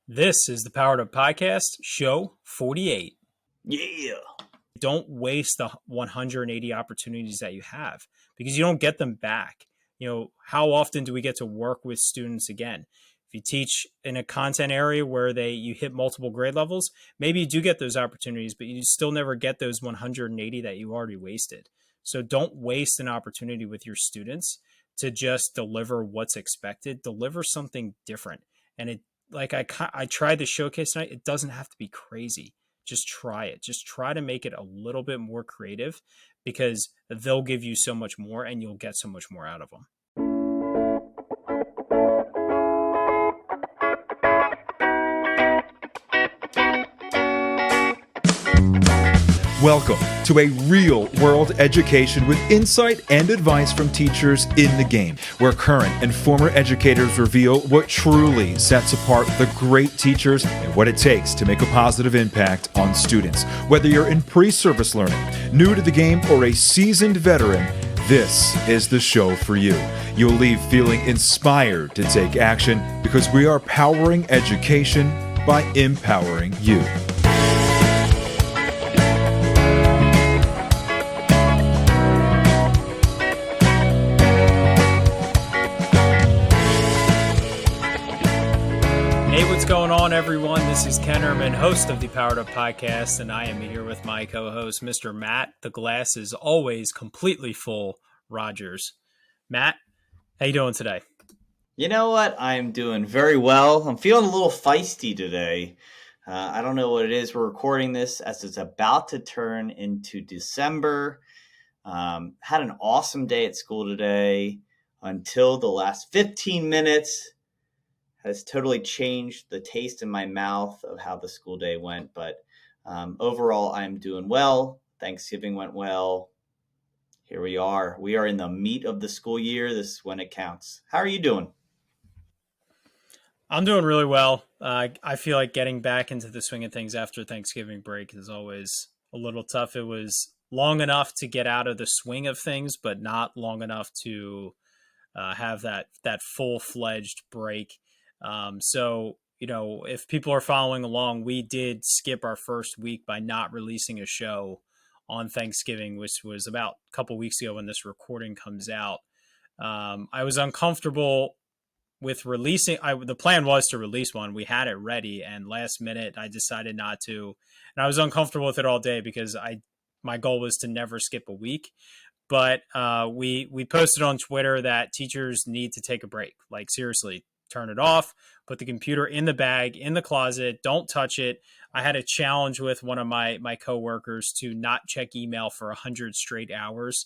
This is the Powered Up Podcast, show 48. Yeah. Don't waste the 180 opportunities that you have because you don't get them back. How often do we get to work with students again? If you teach in a content area where you hit multiple grade levels, maybe you do get those opportunities, but you still never get those 180 that you already wasted. So don't waste an opportunity with your students to just deliver what's expected. Deliver something different. And I tried to showcase tonight. It doesn't have to be crazy. Just try it. Just try to make it a little bit more creative because they'll give you so much more and you'll get so much more out of them. Welcome to a real-world education with insight and advice from teachers in the game, where current and former educators reveal what truly sets apart the great teachers and what it takes to make a positive impact on students. Whether you're in pre-service learning, new to the game, or a seasoned veteran, this is the show for you. You'll leave feeling inspired to take action because we are powering education by empowering you. What's going on, everyone? This is Ken Erman, host of the Powered Up Podcast, and I am here with my co-host, Mr. Matt. The glass is always completely full, Rogers. Matt, how you doing today? You know what? I'm doing very well. I'm feeling a little feisty today. I don't know what it is. We're recording this as it's about to turn into December. Had an awesome day at school today until the last 15 minutes. Has totally changed the taste in my mouth of how the school day went. But overall, I'm doing well. Thanksgiving went well. Here we are. We are in the meat of the school year. This is when it counts. How are you doing? I'm doing really well. I feel like getting back into the swing of things after Thanksgiving break is always a little tough. It was long enough to get out of the swing of things, but not long enough to have that full-fledged break. So, if people are following along, we did skip our first week by not releasing a show on Thanksgiving, which was about a couple weeks ago when this recording comes out. I was uncomfortable with releasing. The plan was to release one. We had it ready, and last minute I decided not to. And I was uncomfortable with it all day because my goal was to never skip a week. But we posted on Twitter that teachers need to take a break. Like, seriously. Turn it off, put the computer in the bag, in the closet, don't touch it. I had a challenge with one of my coworkers to not check email for 100 straight hours,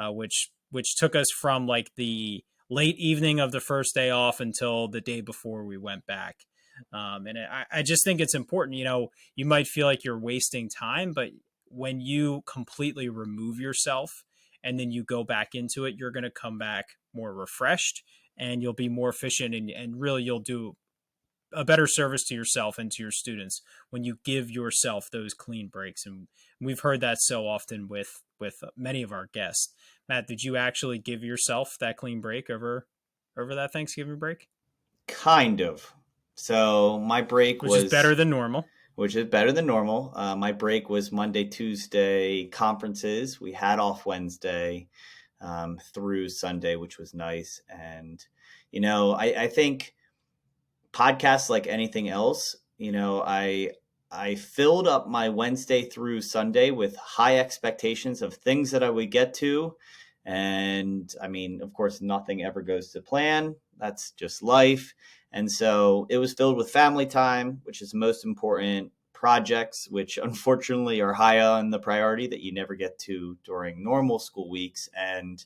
which took us from like the late evening of the first day off until the day before we went back. And I just think it's important. You might feel like you're wasting time, but when you completely remove yourself and then you go back into it, you're going to come back more refreshed. And you'll be more efficient and really you'll do a better service to yourself and to your students when you give yourself those clean breaks. And we've heard that so often with many of our guests. Matt, did you actually give yourself that clean break over that Thanksgiving break? Kind of. So my break was better than normal. Which is better than normal. My break was Monday, Tuesday conferences. We had off Wednesday. Through Sunday, which was nice. And, I think podcasts like anything else, I filled up my Wednesday through Sunday with high expectations of things that I would get to. And I mean, of course, nothing ever goes to plan. That's just life. And so it was filled with family time, which is the most important, projects, which unfortunately are high on the priority that you never get to during normal school weeks, and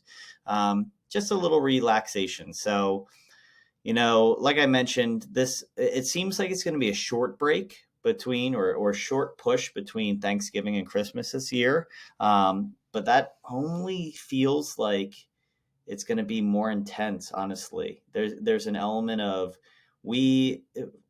just a little relaxation. So, like I mentioned, it seems like it's going to be a short break between or short push between Thanksgiving and Christmas this year. But that only feels like it's going to be more intense, honestly. There's an element of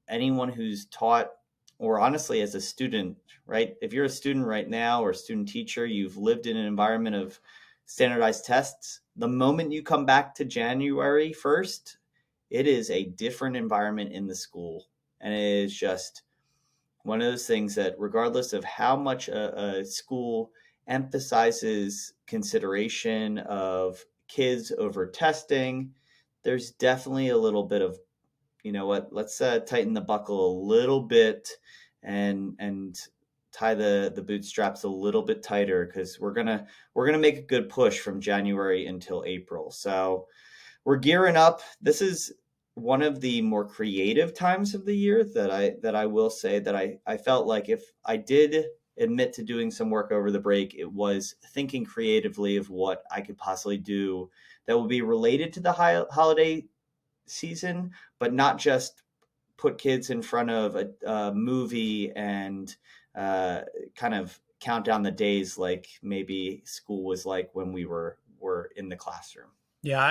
anyone who's taught, or honestly, as a student, right? If you're a student right now or a student teacher, you've lived in an environment of standardized tests. The moment you come back to January 1st, it is a different environment in the school. And it is just one of those things that regardless of how much a school emphasizes consideration of kids over testing, there's definitely a little bit of, you know what, let's tighten the buckle a little bit and tie the bootstraps a little bit tighter, because we're gonna make a good push from January until April. So we're gearing up. This is one of the more creative times of the year that I will say that I felt like if I did admit to doing some work over the break, it was thinking creatively of what I could possibly do that will be related to the holiday season, but not just put kids in front of a movie and kind of count down the days like maybe school was like when we were in the classroom. Yeah,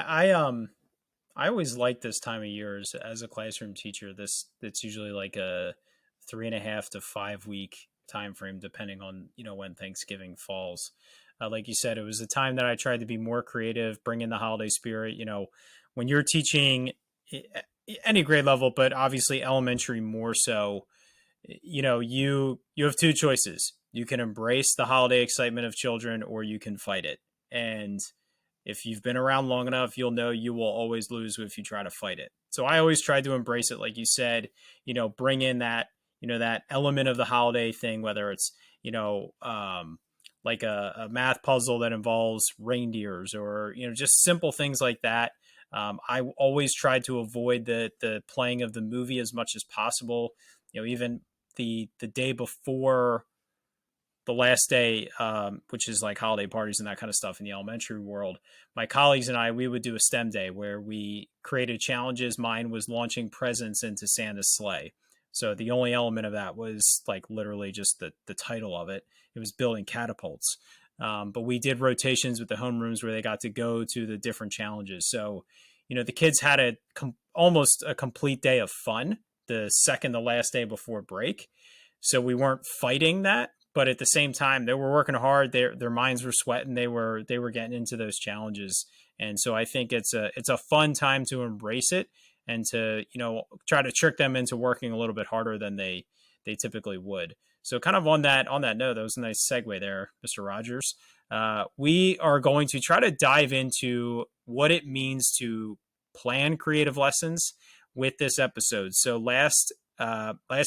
I always like this time of year as a classroom teacher. It's usually like a 3.5 to 5 week time frame, depending on when Thanksgiving falls. Like you said, it was a time that I tried to be more creative, bring in the holiday spirit. When you're teaching any grade level, but obviously elementary more so, you have two choices. You can embrace the holiday excitement of children, or you can fight it. And if you've been around long enough, you'll know you will always lose if you try to fight it. So I always tried to embrace it, like you said, bring in that, that element of the holiday thing, whether it's, like a math puzzle that involves reindeers, or, just simple things like that. I always tried to avoid the playing of the movie as much as possible. Even the day before the last day, which is like holiday parties and that kind of stuff in the elementary world, my colleagues and I, we would do a STEM day where we created challenges. Mine was launching presents into Santa's sleigh. So the only element of that was like literally just the title of it. It was building catapults. But we did rotations with the homerooms where they got to go to the different challenges. So, the kids had almost a complete day of fun the last day before break. So we weren't fighting that, but at the same time, they were working hard. Their minds were sweating. They were getting into those challenges. And so I think it's a fun time to embrace it and to, try to trick them into working a little bit harder than they typically would. So kind of on that note, that was a nice segue there, Mr. Rogers. We are going to try to dive into what it means to plan creative lessons with this episode. So last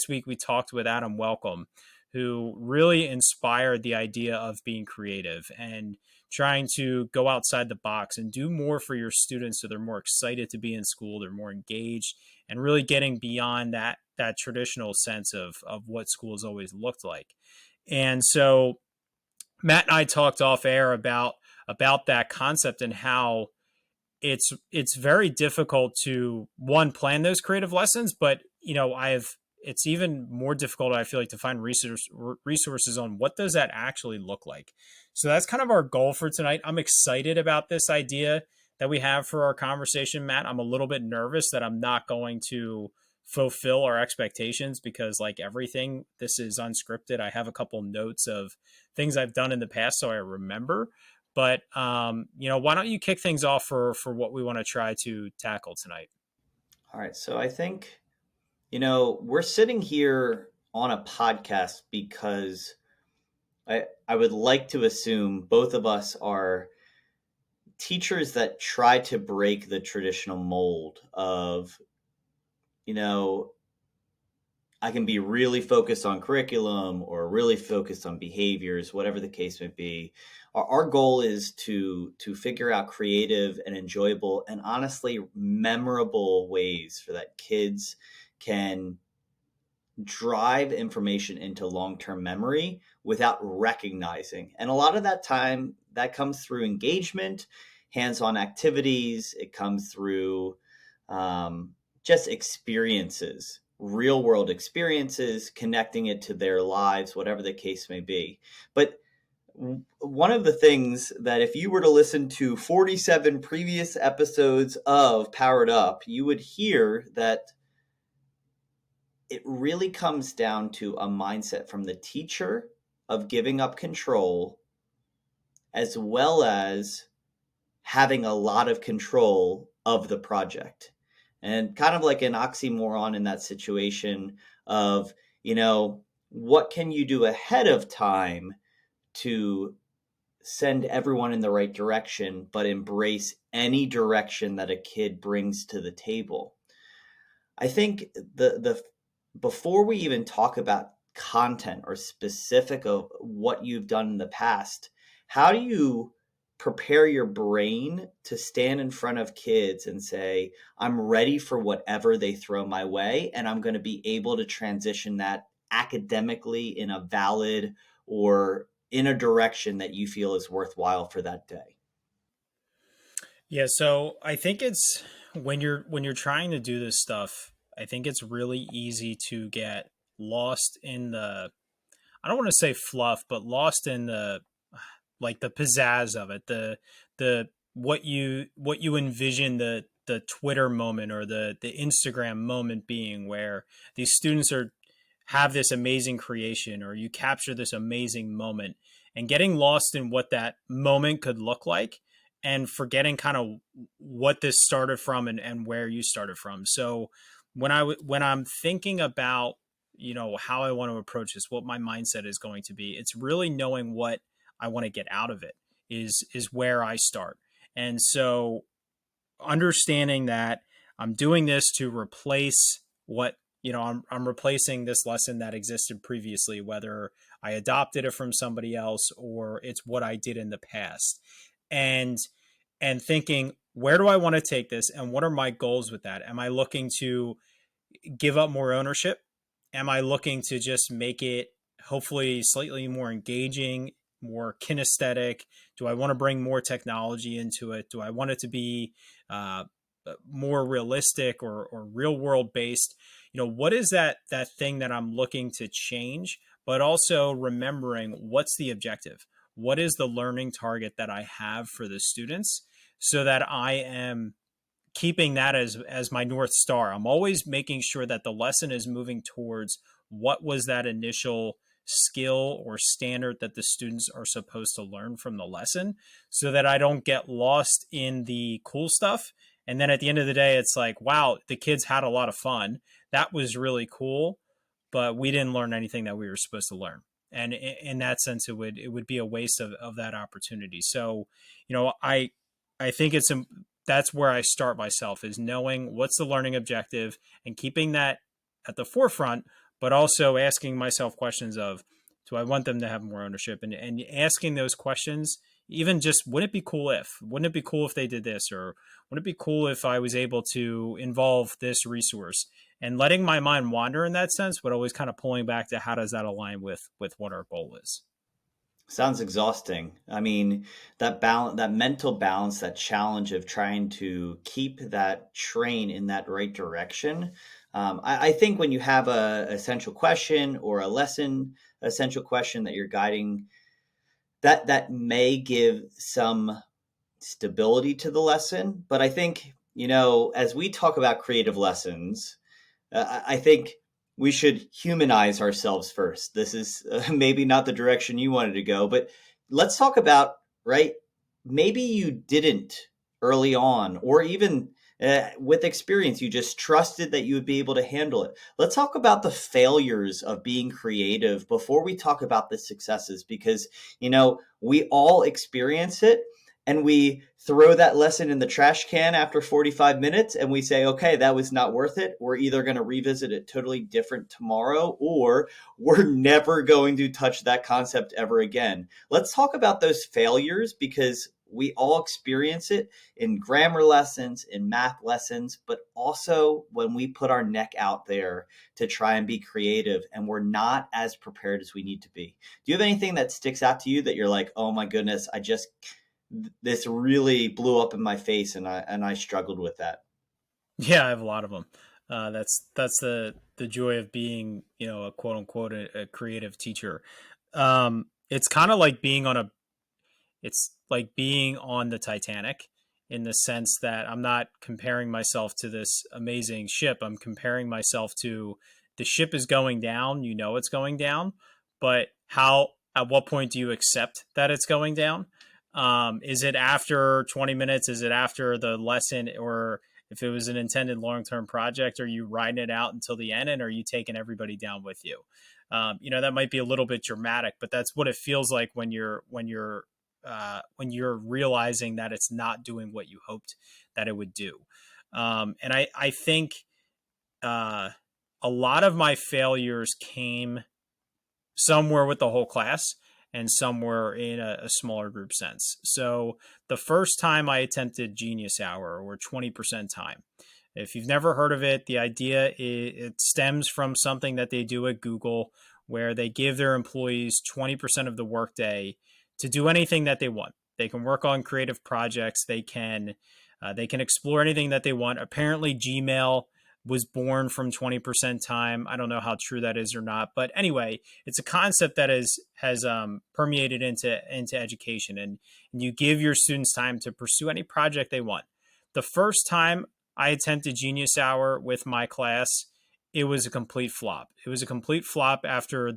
week we talked with Adam Welcome, who really inspired the idea of being creative and trying to go outside the box and do more for your students so they're more excited to be in school, they're more engaged, and really getting beyond that traditional sense of what school has always looked like. And so Matt and I talked off air about that concept and how it's very difficult to plan those creative lessons, but it's even more difficult, I feel like, to find resources on what does that actually look like. So that's kind of our goal for tonight. I'm excited about this idea that we have for our conversation, Matt. I'm a little bit nervous that I'm not going to fulfill our expectations because, like everything, this is unscripted. I have a couple notes of things I've done in the past so I remember. But, why don't you kick things off for what we want to try to tackle tonight? All right. So I think, we're sitting here on a podcast because I would like to assume both of us are teachers that try to break the traditional mold of, I can be really focused on curriculum or really focused on behaviors, whatever the case may be. Our goal is to figure out creative and enjoyable and honestly memorable ways for that kids can drive information into long-term memory without recognizing. And a lot of that time that comes through engagement, hands-on activities. It comes through just experiences, real world experiences, connecting it to their lives, whatever the case may be. But one of the things that if you were to listen to 47 previous episodes of Powered Up, you would hear that it really comes down to a mindset from the teacher of giving up control, as well as having a lot of control of the project. And kind of like an oxymoron in that situation of, what can you do ahead of time to send everyone in the right direction, but embrace any direction that a kid brings to the table. I think the before we even talk about content or specific of what you've done in the past, how do you prepare your brain to stand in front of kids and say, I'm ready for whatever they throw my way, and I'm going to be able to transition that academically in a valid or in a direction that you feel is worthwhile for that day? Yeah, so I think it's when you're trying to do this stuff, I think it's really easy to get lost in the, I don't want to say fluff, but lost in the, like, the pizzazz of it, the what you envision the Twitter moment or the Instagram moment being, where these students are have this amazing creation, or you capture this amazing moment, and getting lost in what that moment could look like, and forgetting kind of what this started from, and where you started from. So when I'm thinking about, how I want to approach this, what my mindset is going to be, it's really knowing what I want to get out of it is where I start. And so understanding that I'm doing this to replace what, I'm replacing this lesson that existed previously, whether I adopted it from somebody else or it's what I did in the past. And thinking, where do I want to take this, and what are my goals with that? Am I looking to give up more ownership? Am I looking to just make it hopefully slightly more engaging, more kinesthetic? Do I want to bring more technology into it? Do I want it to be uh, more realistic or real world based? What is that thing that I'm looking to change? But also remembering, what's the objective? What is the learning target that I have for the students, so that I am keeping that as my North Star. I'm always making sure that the lesson is moving towards what was that initial skill or standard that the students are supposed to learn from the lesson, so that I don't get lost in the cool stuff. And then at the end of the day, it's like, wow, the kids had a lot of fun. That was really cool, but we didn't learn anything that we were supposed to learn. And in that sense, it would be a waste of that opportunity. So, I think that's where I start myself, is knowing what's the learning objective and keeping that at the forefront, but also asking myself questions of, do I want them to have more ownership? And asking those questions, even just, wouldn't it be cool if they did this? Or wouldn't it be cool if I was able to involve this resource? And letting my mind wander in that sense, but always kind of pulling back to, how does that align with what our goal is? Sounds exhausting. I mean, that balance, that mental balance, that challenge of trying to keep that train in that right direction. I think when you have a essential question or a lesson essential question that you're guiding, that may give some stability to the lesson. But I think, as we talk about creative lessons, I think we should humanize ourselves first. This is maybe not the direction you wanted to go, but let's talk about, right? Maybe you didn't early on, or even with experience, you just trusted that you would be able to handle it. Let's talk about the failures of being creative before we talk about the successes, because, we all experience it. And we throw that lesson in the trash can after 45 minutes and we say, okay, that was not worth it. We're either going to revisit it totally different tomorrow, or we're never going to touch that concept ever again. Let's talk about those failures, because we all experience it in grammar lessons, in math lessons, but also when we put our neck out there to try and be creative and we're not as prepared as we need to be. Do you have anything that sticks out to you that you're like, oh my goodness, this really blew up in my face, and I struggled with that? Yeah, I have a lot of them. That's the joy of being, a quote unquote a creative teacher. It's kind of like it's like being on the Titanic, in the sense that I'm not comparing myself to this amazing ship. I'm comparing myself to, the ship is going down. It's going down, but at what point do you accept that it's going down? Is it after 20 minutes? Is it after the lesson? Or If it was an intended long-term project, are you riding it out until the end, and are you taking everybody down with you? That might be a little bit dramatic, but that's what it feels like when you're realizing that it's not doing what you hoped that it would do. And I think a lot of my failures came somewhere with the whole class and somewhere in a smaller group sense. So the first time I attempted Genius Hour, or 20% time, if you've never heard of it, the idea it stems from something that they do at Google, where they give their employees 20% of the workday to do anything that they want. They can work on creative projects. They can explore anything that they want. Apparently, Gmail was born from 20% time. I don't know how true that is or not, but anyway, it's a concept that has permeated into education, and you give your students time to pursue any project they want. The first time I attempted Genius Hour with my class, it was a complete flop. It was a complete flop after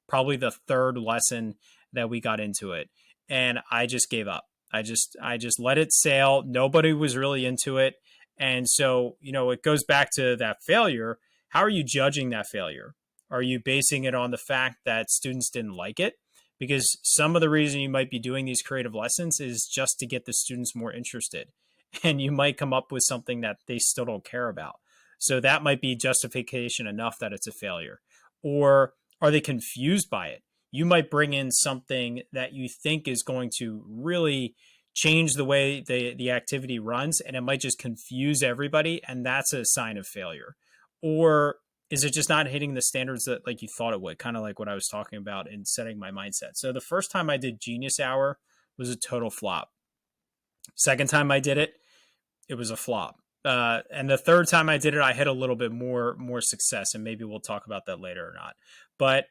probably the third lesson that we got into it, and I just gave up. I just let it sail. Nobody was really into it. And so, it goes back to that failure. How are you judging that failure? Are you basing it on the fact that students didn't like it? Because some of the reason you might be doing these creative lessons is just to get the students more interested. And you might come up with something that they still don't care about. So that might be justification enough that it's a failure. Or are they confused by it? You might bring in something that you think is going to really change the way the activity runs, and it might just confuse everybody, and that's a sign of failure. Or is it just not hitting the standards that like you thought it would, kind of like what I was talking about in setting my mindset? So the first time I did Genius Hour was a total flop. Second time I did it, it was a flop. And the third time I did it, I had a little bit more success, and maybe we'll talk about that later or not. But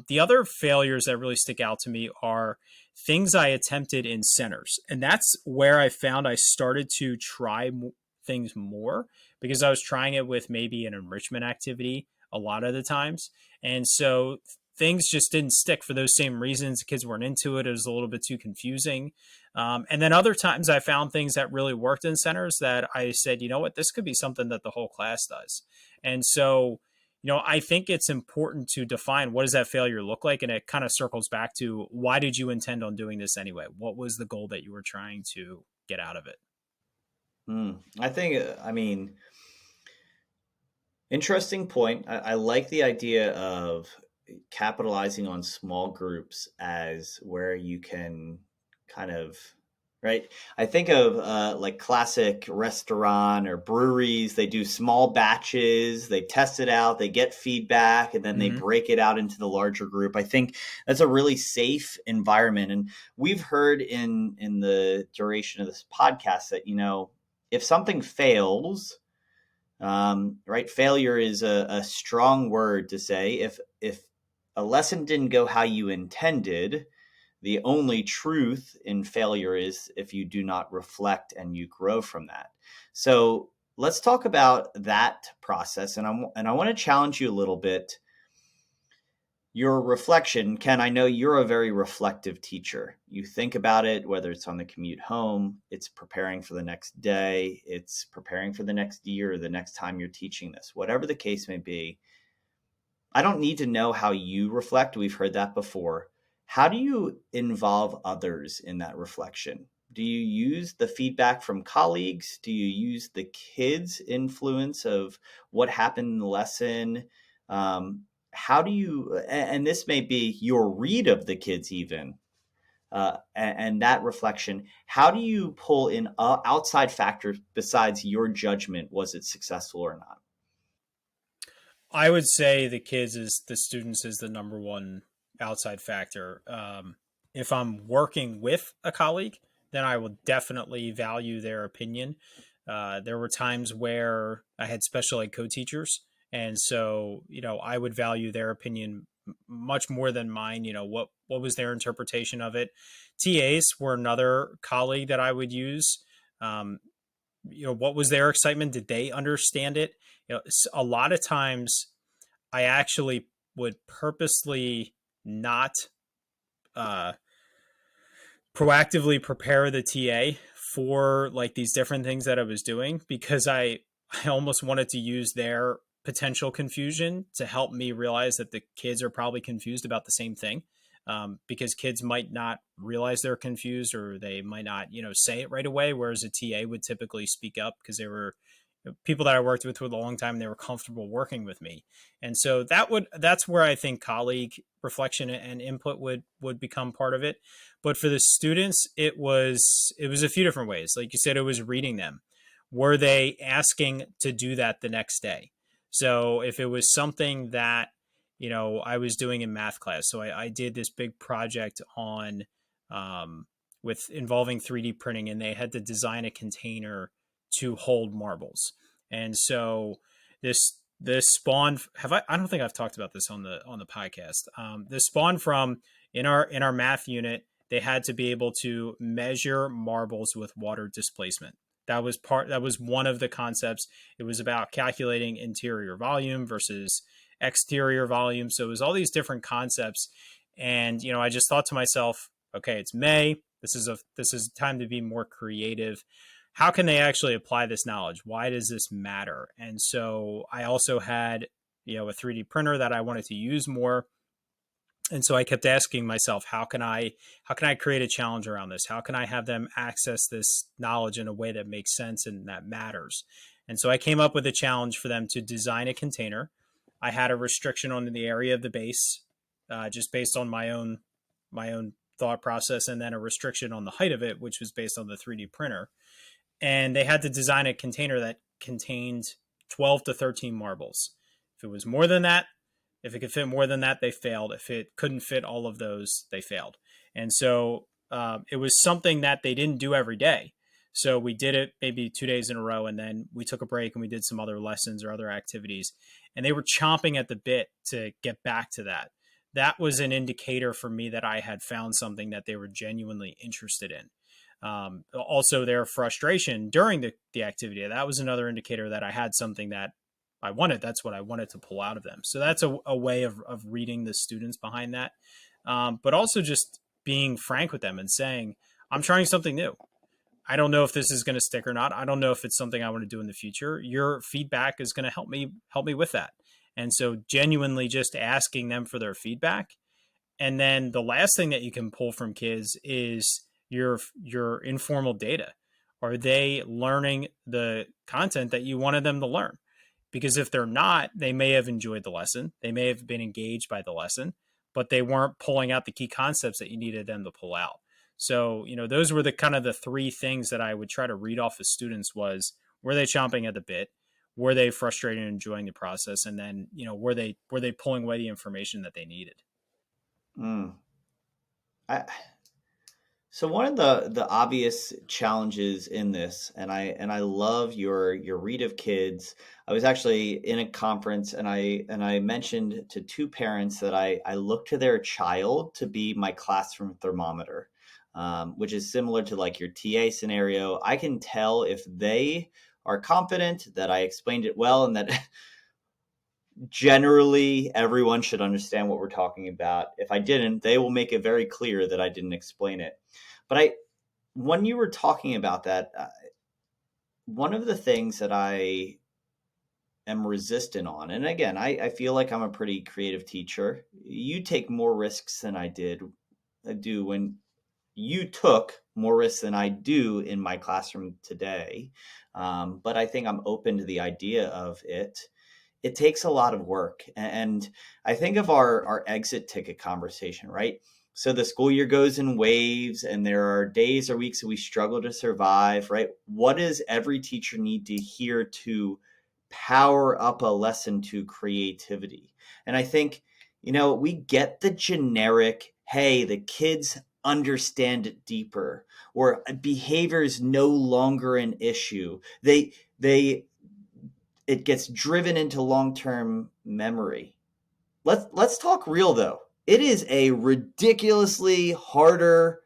the other failures that really stick out to me are things I attempted in centers. And that's where I found I started to try things more, because I was trying it with maybe an enrichment activity a lot of the times. And so things just didn't stick for those same reasons. The kids weren't into it. It was a little bit too confusing. And then other times I found things that really worked in centers that I said, you know what, this could be something that the whole class does. And so, I think it's important to define what does that failure look like? And it kind of circles back to, why did you intend on doing this anyway? What was the goal that you were trying to get out of it? I think, interesting point. I like the idea of capitalizing on small groups as where you can kind of, right? I think of like classic restaurant or breweries. They do small batches, they test it out, they get feedback, and then they break it out into the larger group. I think that's a really safe environment. And we've heard in the duration of this podcast that, if something fails, right? Failure is a strong word to say. If a lesson didn't go how you intended, the only truth in failure is if you do not reflect and you grow from that. So let's talk about that process. And I want to challenge you a little bit. Your reflection, Ken, I know you're a very reflective teacher. You think about it, whether it's on the commute home, it's preparing for the next day, it's preparing for the next year, or the next time you're teaching this, whatever the case may be. I don't need to know how you reflect. We've heard that before. How do you involve others in that reflection? Do you use the feedback from colleagues? Do you use the kids' influence of what happened in the lesson? How do you, and this may be your read of the kids even, and that reflection, how do you pull in outside factors besides your judgment? Was it successful or not? I would say the students is the number one outside factor. If I'm working with a colleague, then I will definitely value their opinion. There were times where I had special ed co-teachers, and so I would value their opinion much more than mine. What was their interpretation of it? TAs were another colleague that I would use. What was their excitement? Did they understand it? A lot of times I actually would purposely not proactively prepare the TA for like these different things that I was doing, because I I almost wanted to use their potential confusion to help me realize that the kids are probably confused about the same thing. Because kids might not realize they're confused, or they might not, say it right away. Whereas a TA would typically speak up because they were people that I worked with for a long time. They were comfortable working with me. And so that's where I think colleague reflection and input would become part of it. But for the students, it was a few different ways. Like you said, it was reading them. Were they asking to do that the next day? So if it was something that I was doing in math class. So I did this big project on with involving 3D printing, and they had to design a container to hold marbles. And so this spawned. I don't think I've talked about this on the podcast. This spawned from in our math unit. They had to be able to measure marbles with water displacement. That was one of the concepts. It was about calculating interior volume versus exterior volume. So it was all these different concepts. And, I just thought to myself, okay, it's May. This is time to be more creative. How can they actually apply this knowledge? Why does this matter? And so I also had, a 3D printer that I wanted to use more. And so I kept asking myself, how can I create a challenge around this? How can I have them access this knowledge in a way that makes sense and that matters? And so I came up with a challenge for them to design a container. I had a restriction on the area of the base, just based on my own thought process, and then a restriction on the height of it, which was based on the 3D printer. And they had to design a container that contained 12 to 13 marbles. If it was more than that, if it could fit more than that, they failed. If it couldn't fit all of those, they failed. And so it was something that they didn't do every day. So we did it maybe 2 days in a row, and then we took a break and we did some other lessons or other activities. And they were chomping at the bit to get back to that. That was an indicator for me that I had found something that they were genuinely interested in. Also, their frustration during the activity, that was another indicator that I had something that I wanted. That's what I wanted to pull out of them. So that's a way of reading the students behind that. But also just being frank with them and saying, I'm trying something new. I don't know if this is going to stick or not. I don't know if it's something I want to do in the future. Your feedback is going to help me with that. And so genuinely just asking them for their feedback. And then the last thing that you can pull from kids is your informal data. Are they learning the content that you wanted them to learn? Because if they're not, they may have enjoyed the lesson. They may have been engaged by the lesson, but they weren't pulling out the key concepts that you needed them to pull out. So, those were the kind of the three things that I would try to read off of students was, were they chomping at the bit? Were they frustrated and enjoying the process? And then, were they pulling away the information that they needed? Mm. So one of the obvious challenges in this, and I love your read of kids. I was actually in a conference, and I mentioned to two parents that I look to their child to be my classroom thermometer, which is similar to like your TA scenario. I can tell if they are confident that I explained it well, and that generally everyone should understand what we're talking about. If I didn't, they will make it very clear that I didn't explain it. But when you were talking about that, one of the things that I am resistant on, and again, I feel like I'm a pretty creative teacher. You take more risks than I do when you took more risks than I do in my classroom today. But I think I'm open to the idea of it. It takes a lot of work. And I think of our exit ticket conversation, right? So the school year goes in waves, and there are days or weeks that we struggle to survive, right? What does every teacher need to hear to power up a lesson to creativity? And I think, we get the generic, hey, the kids understand it deeper, or behavior is no longer an issue. It gets driven into long-term memory. Let's talk real though. It is a ridiculously harder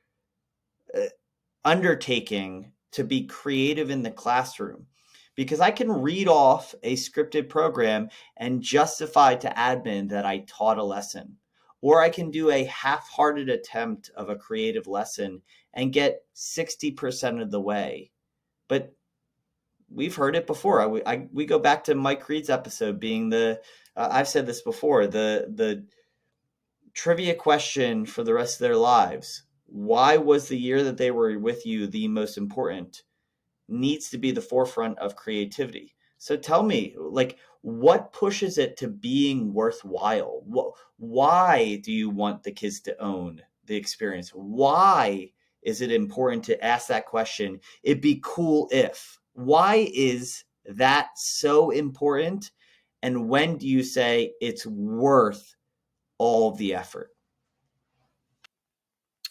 undertaking to be creative in the classroom, because I can read off a scripted program and justify to admin that I taught a lesson, or I can do a half-hearted attempt of a creative lesson and get 60% of the way. But we've heard it before. We go back to Mike Creed's episode being I've said this before, the trivia question for the rest of their lives. Why was the year that they were with you the most important? Needs to be the forefront of creativity. So tell me, like, what pushes it to being worthwhile? Why do you want the kids to own the experience? Why is it important to ask that question? It'd be cool if. Why is that so important? And when do you say it's worth all of the effort?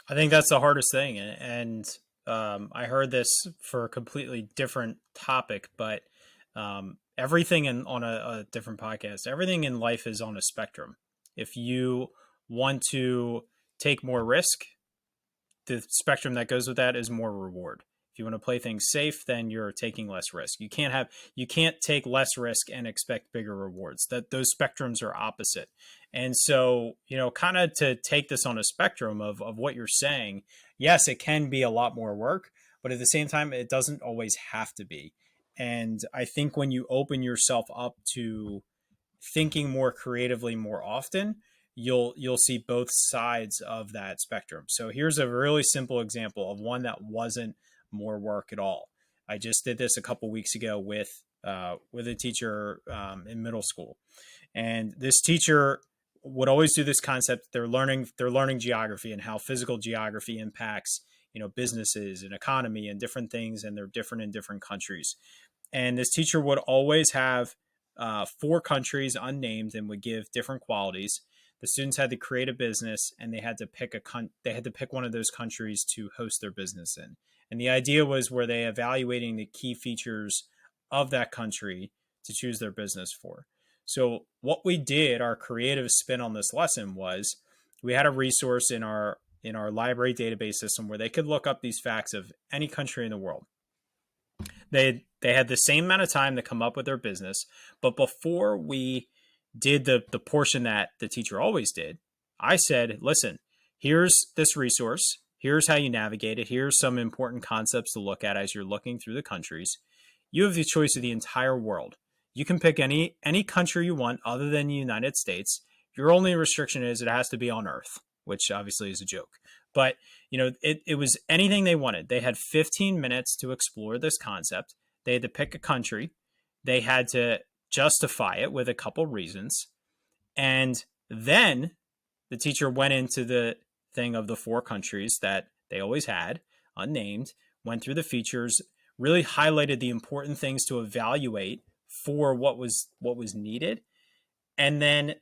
I think that's the hardest thing. And I heard this for a completely different topic, but everything on a different podcast, everything in life is on a spectrum. If you want to take more risk, the spectrum that goes with that is more reward. If you want to play things safe, then you're taking less risk. You can't take less risk and expect bigger rewards. That those spectrums are opposite. And so, kind of to take this on a spectrum of what you're saying, yes, it can be a lot more work, but at the same time, it doesn't always have to be. And I think when you open yourself up to thinking more creatively more often, you'll see both sides of that spectrum. So here's a really simple example of one that wasn't more work at all. I just did this a couple weeks ago with a teacher in middle school, and this teacher would always do this concept. They're learning geography and how physical geography impacts businesses and economy and different things, and they're different in different countries. And this teacher would always have 4 countries unnamed and would give different qualities. The students had to create a business, and they had to pick one of those countries to host their business in. And the idea was, were they evaluating the key features of that country to choose their business for? So what we did, our creative spin on this lesson, was we had a resource in our library database system where they could look up these facts of any country in the world. They had the same amount of time to come up with their business, but before we did the portion that the teacher always did, I said, listen, here's this resource. Here's how you navigate it. Here's some important concepts to look at as you're looking through the countries. You have the choice of the entire world. You can pick any country you want other than the United States. Your only restriction is it has to be on Earth, which obviously is a joke. But, it was anything they wanted. They had 15 minutes to explore this concept. They had to pick a country. They had to justify it with a couple reasons. And then the teacher went into the thing of the 4 countries that they always had, unnamed, went through the features, really highlighted the important things to evaluate for what was needed. And then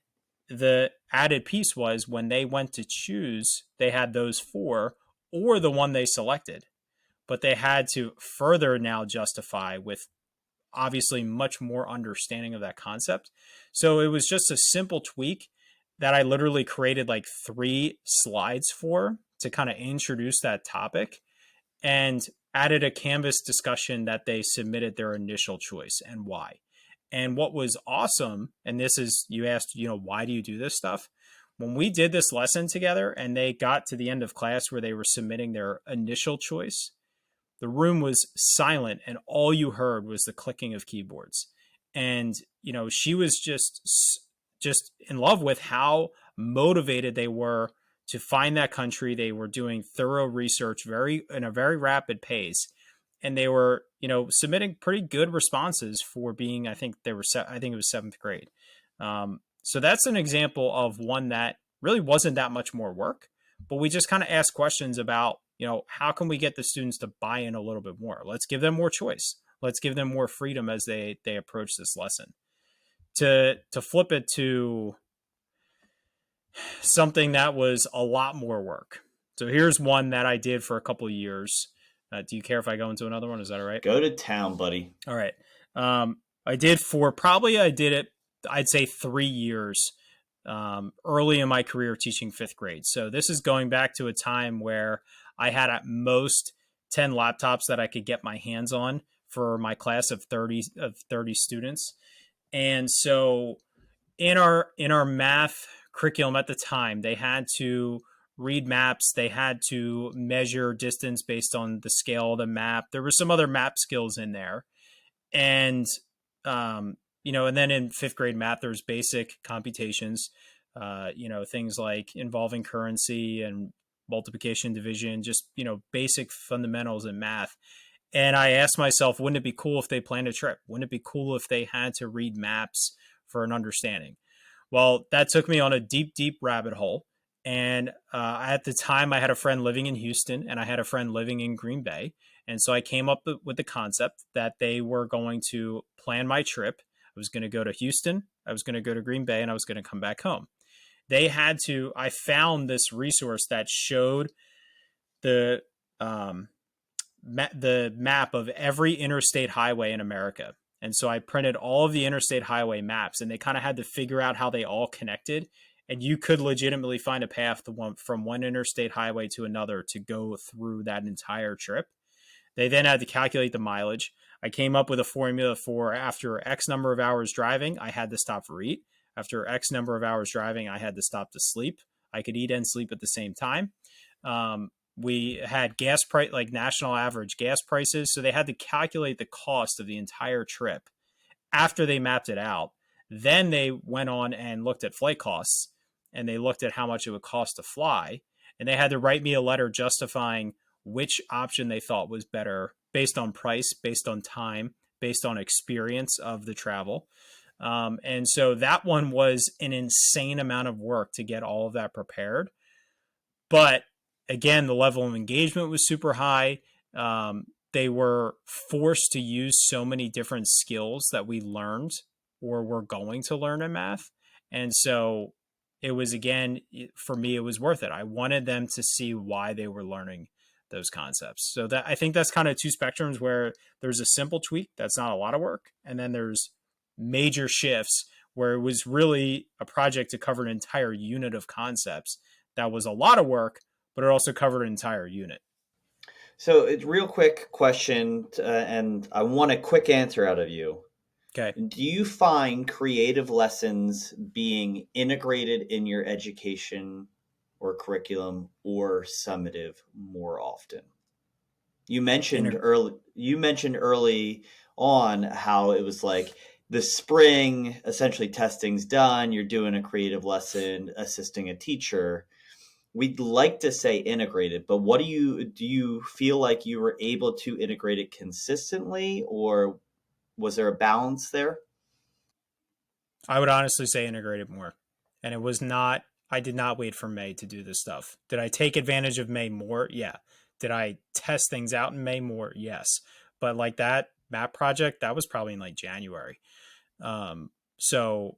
the added piece was when they went to choose, they had those 4 or the one they selected, but they had to further now justify with obviously much more understanding of that concept. So it was just a simple tweak that I literally created like 3 slides for to kind of introduce that topic, and added a Canvas discussion that they submitted their initial choice and why. And what was awesome, and this is, you asked, why do you do this stuff? When we did this lesson together and they got to the end of class where they were submitting their initial choice, the room was silent and all you heard was the clicking of keyboards. And, she was just in love with how motivated they were to find that country. They were doing thorough research in a very rapid pace. And they were, submitting pretty good responses for being, I think it was 7th grade. So that's an example of one that really wasn't that much more work, but we just kind of asked questions about, how can we get the students to buy in a little bit more? Let's give them more choice. Let's give them more freedom as they approach this lesson. To flip it to something that was a lot more work. So here's one that I did for a couple of years. Do you care if I go into another one? Is that all right? Go to town, buddy. All right. I did it, I'd say 3 years early in my career teaching 5th grade. So this is going back to a time where I had at most 10 laptops that I could get my hands on for my class of 30 students. And so in our math curriculum at the time, they had to read maps. They had to measure distance based on the scale of the map. There were some other map skills in there. And, and then in fifth grade math, there's basic computations, things like involving currency and multiplication, division, just, basic fundamentals in math. And I asked myself, wouldn't it be cool if they planned a trip? Wouldn't it be cool if they had to read maps for an understanding? Well, that took me on a deep, deep rabbit hole. And at the time, I had a friend living in Houston and I had a friend living in Green Bay. And so I came up with the concept that they were going to plan my trip. I was going to go to Houston, I was going to go to Green Bay, and I was going to come back home. I found this resource that showed the the map of every interstate highway in America. And so I printed all of the interstate highway maps, and they kind of had to figure out how they all connected. And you could legitimately find a path from one interstate highway to another to go through that entire trip. They then had to calculate the mileage. I came up with a formula for after X number of hours driving, I had to stop for eat. After X number of hours driving, I had to stop to sleep. I could eat and sleep at the same time. We had gas price, like national average gas prices. So they had to calculate the cost of the entire trip after they mapped it out. Then they went on and looked at flight costs, and they looked at how much it would cost to fly. And they had to write me a letter justifying which option they thought was better based on price, based on time, based on experience of the travel. And so that one was an insane amount of work to get all of that prepared. But again, the level of engagement was super high. They were forced to use so many different skills that we learned or were going to learn in math. And so it was, again, for me, it was worth it. I wanted them to see why they were learning those concepts. So that, I think that's kind of two spectrums, where there's a simple tweak that's not a lot of work, and then there's major shifts where it was really a project to cover an entire unit of concepts that was a lot of work, but it also covered an entire unit. So it's a real quick question, and I want a quick answer out of you. Okay. Do you find creative lessons being integrated in your education or curriculum or summative more often? You mentioned early on how it was like the spring, essentially testing's done, you're doing a creative lesson, assisting a teacher. We'd like to say integrated, but do you feel like you were able to integrate it consistently, or was there a balance there? I would honestly say integrated more. And it was not, I did not wait for May to do this stuff. Did I take advantage of May more? Yeah. Did I test things out in May more? Yes. But like that map project, that was probably in like January. So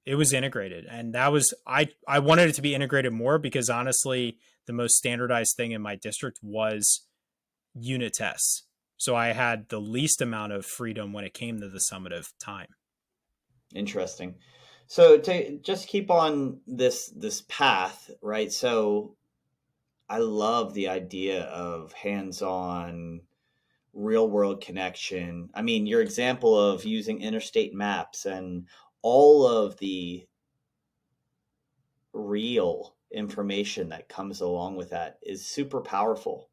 it was integrated, and that was, I wanted it to be integrated more because honestly, the most standardized thing in my district was unit tests. So I had the least amount of freedom when it came to the summative time. Interesting. So to just keep on this path, right? So I love the idea of hands-on real world connection. I mean, your example of using interstate maps and all of the real information that comes along with that is super powerful.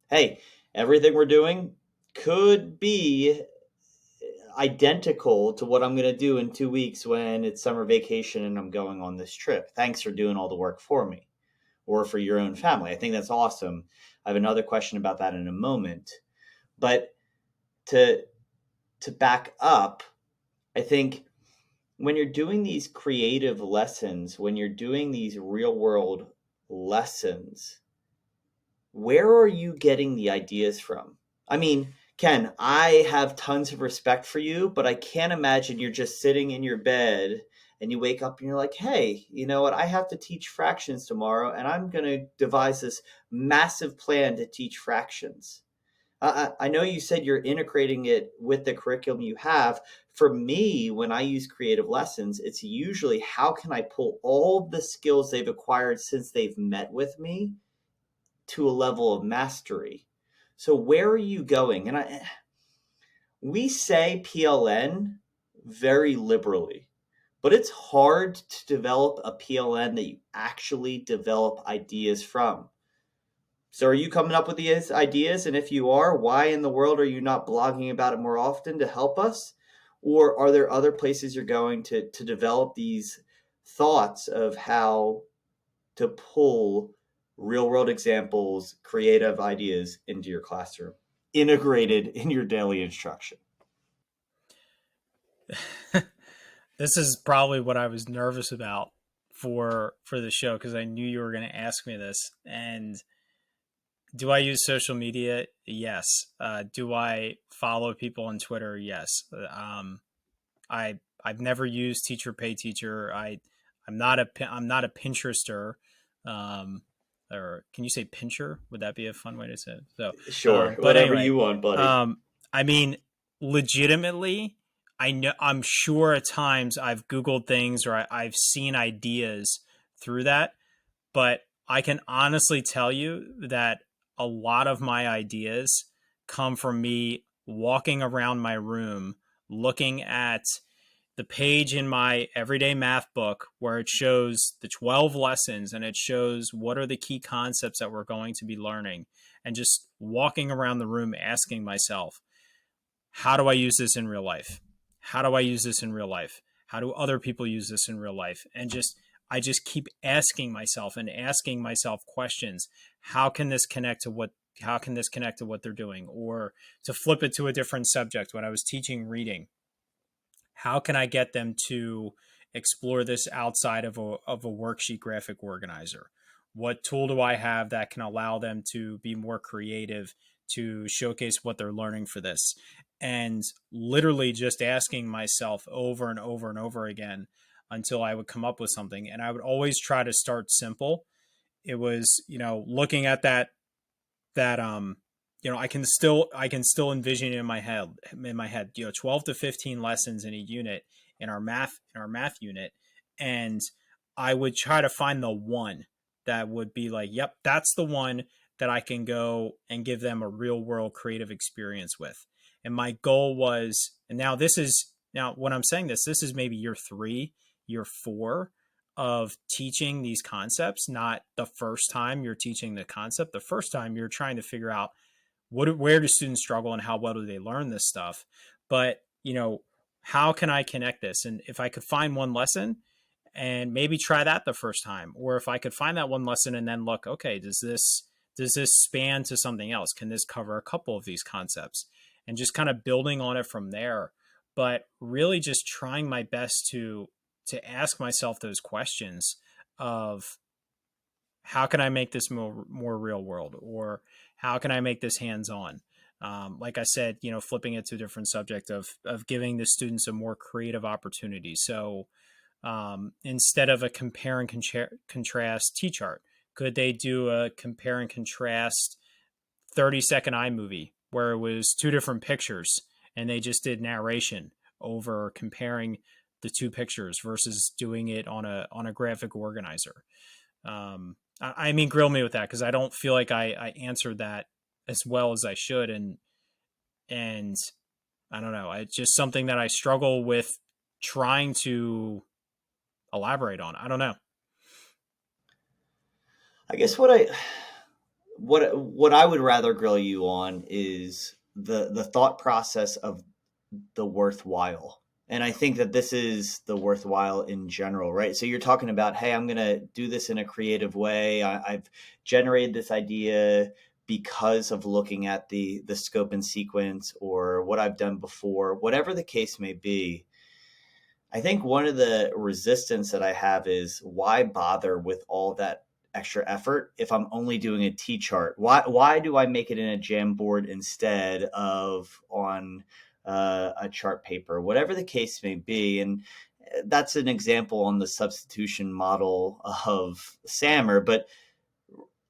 Hey, everything we're doing could be identical to what I'm going to do in 2 weeks when it's summer vacation and I'm going on this trip. Thanks for doing all the work for me or for your own family. I think that's awesome. I have another question about that in a moment. But to back up, I think when you're doing these creative lessons, when you're doing these real world lessons, where are you getting the ideas from? I mean, Ken, I have tons of respect for you, but I can't imagine you're just sitting in your bed and you wake up and you're like, hey, you know what? I have to teach fractions tomorrow, and I'm going to devise this massive plan to teach fractions. I know you said you're integrating it with the curriculum you have. For me, when I use creative lessons, it's usually how can I pull all the skills they've acquired since they've met with me to a level of mastery. So where are you going? And we say PLN very liberally, but it's hard to develop a PLN that you actually develop ideas from. So are you coming up with these ideas? And if you are, why in the world are you not blogging about it more often to help us? Or are there other places you're going to develop these thoughts of how to pull real world examples, creative ideas into your classroom, integrated in your daily instruction? This is probably what I was nervous about for the show, because I knew you were going to ask me this. And do I use social media? Yes. Do I follow people on Twitter? Yes. I've never used Teacher Pay Teacher. I'm not a Pinterester. Or can you say pincher? Would that be a fun way to say it? So, Sure, but whatever anyway, you want, buddy. I mean, legitimately, I'm sure at times I've Googled things, or I've seen ideas through that, but I can honestly tell you that a lot of my ideas come from me walking around my room, looking at the page in my everyday math book where it shows the 12 lessons and it shows what are the key concepts that we're going to be learning, and just walking around the room asking myself, how do I use this in real life? How do I use this in real life? How do other people use this in real life? And I just keep asking myself questions. How can this connect to what they're doing? Or to flip it to a different subject, when I was teaching reading, how can I get them to explore this outside of a worksheet graphic organizer? What tool do I have that can allow them to be more creative, to showcase what they're learning for this? And literally just asking myself over and over and over again until I would come up with something. And I would always try to start simple. It was, looking at that I can still envision it in my head 12 to 15 lessons in a unit in our math unit. And I would try to find the one that would be like, yep, that's the one that I can go and give them a real world creative experience with. And my goal was, and now when I'm saying this is maybe year 3, year 4 of teaching these concepts, not the first time you're teaching the concept. The first time you're trying to figure out where do students struggle and how well do they learn this stuff. But, how can I connect this? And if I could find one lesson and maybe try that the first time, or if I could find that one lesson and then look, okay, does this span to something else? Can this cover a couple of these concepts? And just kind of building on it from there. But really just trying my best to ask myself those questions of, how can I make this more real world, or how can I make this hands-on? Like I said, flipping it to a different subject of giving the students a more creative opportunity. So instead of a compare and contrast T-chart, could they do a compare and contrast 30-second iMovie where it was 2 different pictures and they just did narration over comparing the 2 pictures versus doing it on a graphic organizer? I mean, grill me with that, because I don't feel like I answered that as well as I should. And I don't know. It's just something that I struggle with trying to elaborate on. I don't know. I guess what I would rather grill you on is the thought process of the worthwhile. And I think that this is the worthwhile in general, right? So you're talking about, hey, I'm going to do this in a creative way. I've generated this idea because of looking at the scope and sequence, or what I've done before, whatever the case may be. I think one of the resistance that I have is, why bother with all that extra effort if I'm only doing a T-chart? Why do I make it in a Jamboard instead of on a chart paper, whatever the case may be? And that's an example on the substitution model of SAMR. But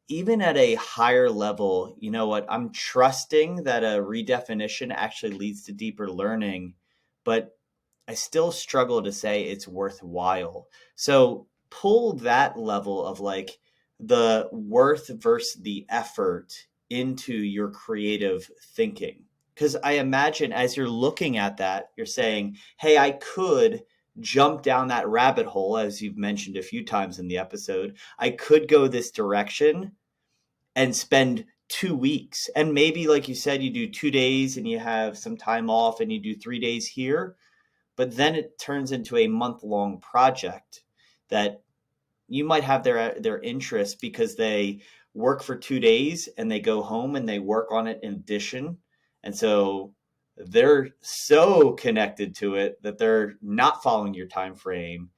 even at a higher level, you know what? I'm trusting that a redefinition actually leads to deeper learning, but I still struggle to say it's worthwhile. So pull that level of like the worth versus the effort into your creative thinking. Because I imagine as you're looking at that, you're saying, hey, I could jump down that rabbit hole, as you've mentioned a few times in the episode. I could go this direction. and spend 2 weeks. And maybe, like you said, you do 2 days and you have some time off and you do 3 days here. But then it turns into a month-long project that you might have their interest because they work for 2 days and they go home and they work on it in addition. And so they're so connected to it that they're not following your time frame,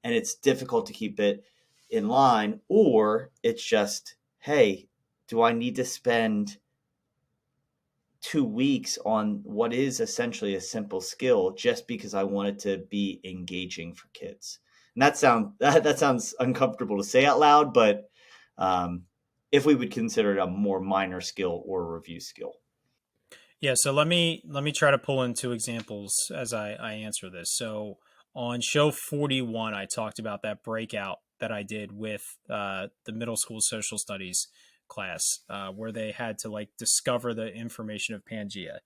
and it's difficult to keep it in line. Or it's just, hey, do I need to spend 2 weeks on what is essentially a simple skill just because I want it to be engaging for kids? And that sounds uncomfortable to say out loud, but if we would consider it a more minor skill or a review skill. Yeah, so let me try to pull in two examples as I answer this. So on show 41, I talked about that breakout that I did with the middle school social studies class, where they had to like discover the information of Pangea.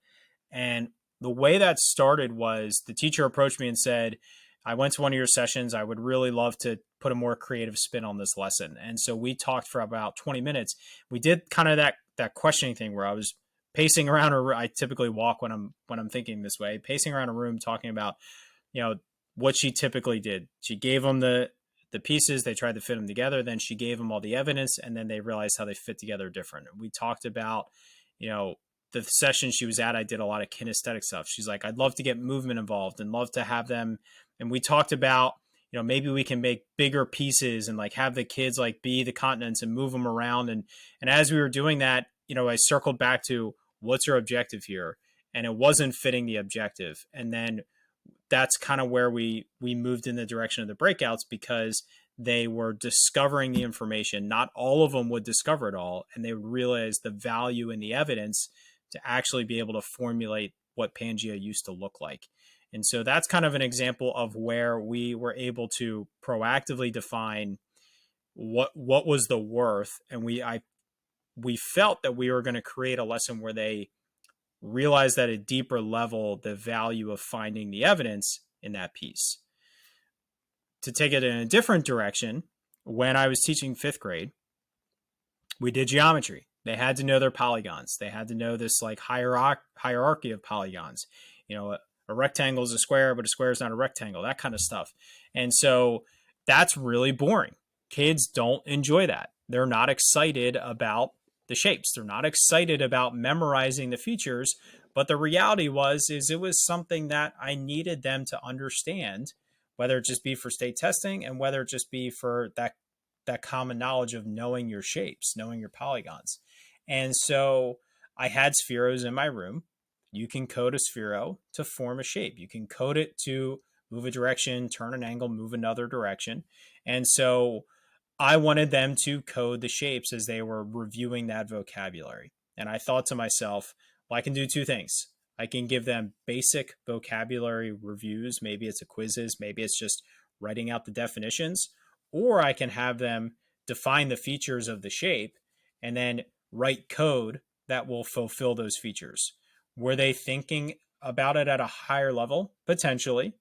And the way that started was the teacher approached me and said, I went to one of your sessions. I would really love to put a more creative spin on this lesson. And so we talked for about 20 minutes. We did kind of that questioning thing where I was pacing around, or I typically walk when I'm thinking this way, pacing around a room talking about, what she typically did. She gave them the pieces, they tried to fit them together, then she gave them all the evidence, and then they realized how they fit together different. We talked about, the session she was at, I did a lot of kinesthetic stuff. She's like, I'd love to get movement involved and love to have them. And we talked about, maybe we can make bigger pieces and like have the kids like be the continents and move them around. And as we were doing that, I circled back to, what's your objective here? And it wasn't fitting the objective. And then that's kind of where we moved in the direction of the breakouts, because they were discovering the information. Not all of them would discover it all, and they would realize the value in the evidence to actually be able to formulate what Pangea used to look like. And so that's kind of an example of where we were able to proactively define what was the worth. And we felt that we were going to create a lesson where they realized at a deeper level the value of finding the evidence in that piece. To take it in a different direction, when I was teaching fifth grade, we did geometry. They had to know their polygons. They had to know this like hierarchy of polygons. A rectangle is a square, but a square is not a rectangle, that kind of stuff. And so that's really boring. Kids don't enjoy that. They're not excited about the shapes. They're not excited about memorizing the features. But the reality is it was something that I needed them to understand, whether it just be for state testing and whether it just be for that common knowledge of knowing your shapes, knowing your polygons. And so I had spheros in my room. You can code a sphero to form a shape. You can code it to move a direction, turn an angle, move another direction. And so I wanted them to code the shapes as they were reviewing that vocabulary. And I thought to myself, well, I can do two things. I can give them basic vocabulary reviews. Maybe it's a quizzes. Maybe it's just writing out the definitions. Or I can have them define the features of the shape and then write code that will fulfill those features. Were they thinking about it at a higher level? Potentially.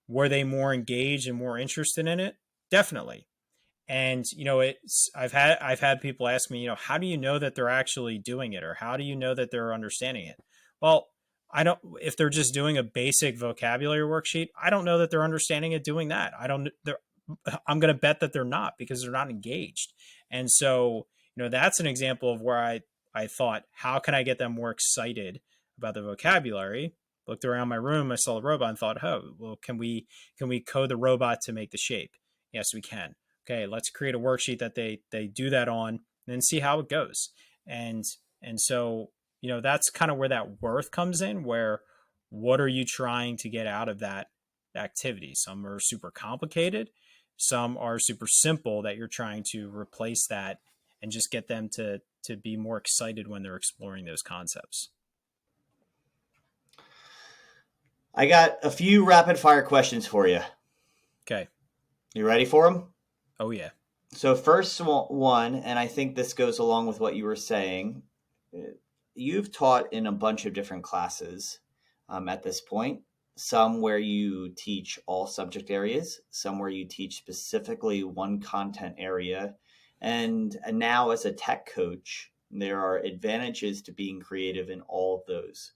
Were they more engaged and more interested in it? Definitely. And, I've had people ask me, how do you know that they're actually doing it? Or how do you know that they're understanding it? Well, if they're just doing a basic vocabulary worksheet, I don't know that they're understanding it doing that. I'm going to bet that they're not, because they're not engaged. And so, that's an example of where I thought, how can I get them more excited about the vocabulary? Looked around my room, I saw the robot and thought, oh, well, can we code the robot to make the shape? Yes, we can. Okay, let's create a worksheet that they do that on, and then see how it goes. And so, that's kind of where that worth comes in, where what are you trying to get out of that activity? Some are super complicated. Some are super simple that you're trying to replace that and just get them to be more excited when they're exploring those concepts. I got a few rapid fire questions for you. Okay. You ready for them? Oh, yeah. So first one, and I think this goes along with what you were saying, you've taught in a bunch of different classes at this point, some where you teach all subject areas, some where you teach specifically one content area, And now as a tech coach, there are advantages to being creative in all of those.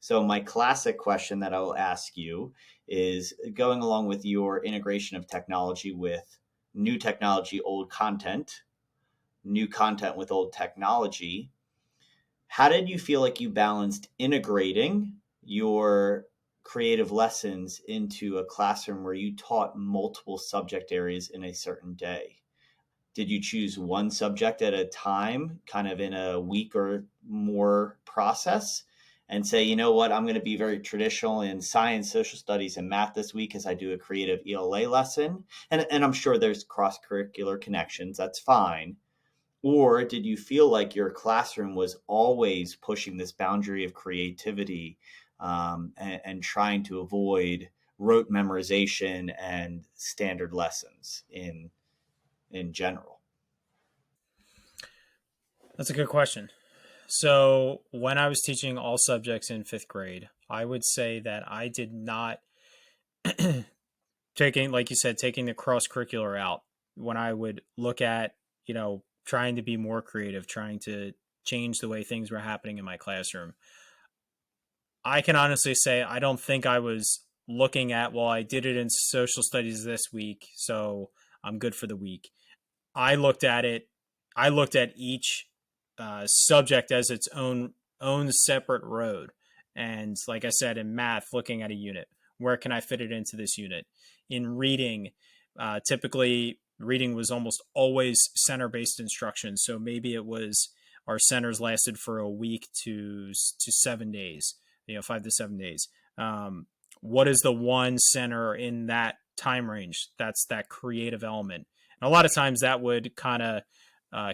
So my classic question that I will ask you is, going along with your integration of technology with new technology, old content, new content with old technology, how did you feel like you balanced integrating your creative lessons into a classroom where you taught multiple subject areas in a certain day? Did you choose one subject at a time, kind of in a week or more process, and say, you know what, I'm going to be very traditional in science, social studies, and math this week as I do a creative ELA lesson? And I'm sure there's cross curricular connections. That's fine. Or did you feel like your classroom was always pushing this boundary of creativity, and trying to avoid rote memorization and standard lessons in general? That's a good question. So when I was teaching all subjects in fifth grade, I would say that I did not taking, like you said, taking the cross curricular out. When I would look at, trying to be more creative, trying to change the way things were happening in my classroom, I can honestly say I don't think I was looking at, well, I did it in social studies this week, so I'm good for the week. I looked at it. I looked at each subject as its own separate road, and like I said, in math, looking at a unit, where can I fit it into this unit? In reading, typically reading was almost always center-based instruction, so maybe it was our centers lasted for a week to 7 days, 5 to 7 days. What is the one center in that time range? That's that creative element. And a lot of times that would kind of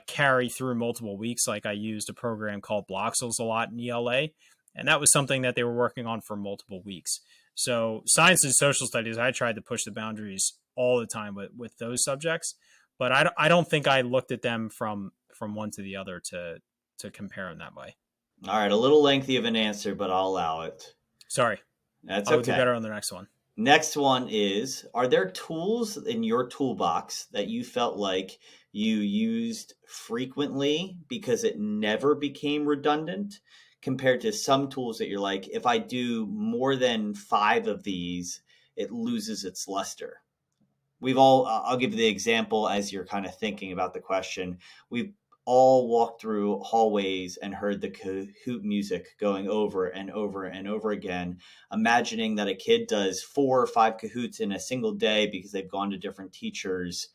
carry through multiple weeks. Like I used a program called Bloxels a lot in ELA, and that was something that they were working on for multiple weeks. So science and social studies, I tried to push the boundaries all the time with those subjects, but I don't think I looked at them from one to the other to compare them that way. All right, a little lengthy of an answer, but I'll allow it. Sorry. That's I'll do okay. better on the next one. Next one is, are there tools in your toolbox that you felt like you used frequently because it never became redundant, compared to some tools that you're like, if I do more than 5 of these, it loses its luster? I'll give you the example as you're kind of thinking about the question. We've all walked through hallways and heard the Kahoot music going over and over and over again, imagining that a kid does 4 or 5 Kahoots in a single day because they've gone to different teachers.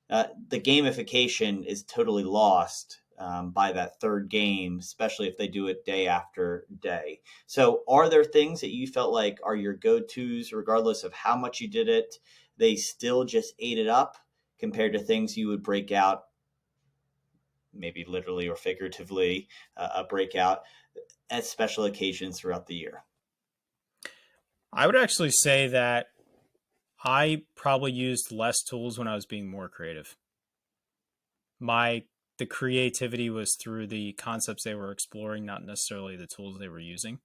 The gamification is totally lost by that third game, especially if they do it day after day. So are there things that you felt like are your go-tos, regardless of how much you did it, they still just ate it up, compared to things you would break out, maybe literally or figuratively, a breakout at special occasions throughout the year? I would actually say that I probably used less tools when I was being more creative. The creativity was through the concepts they were exploring, not necessarily the tools they were using.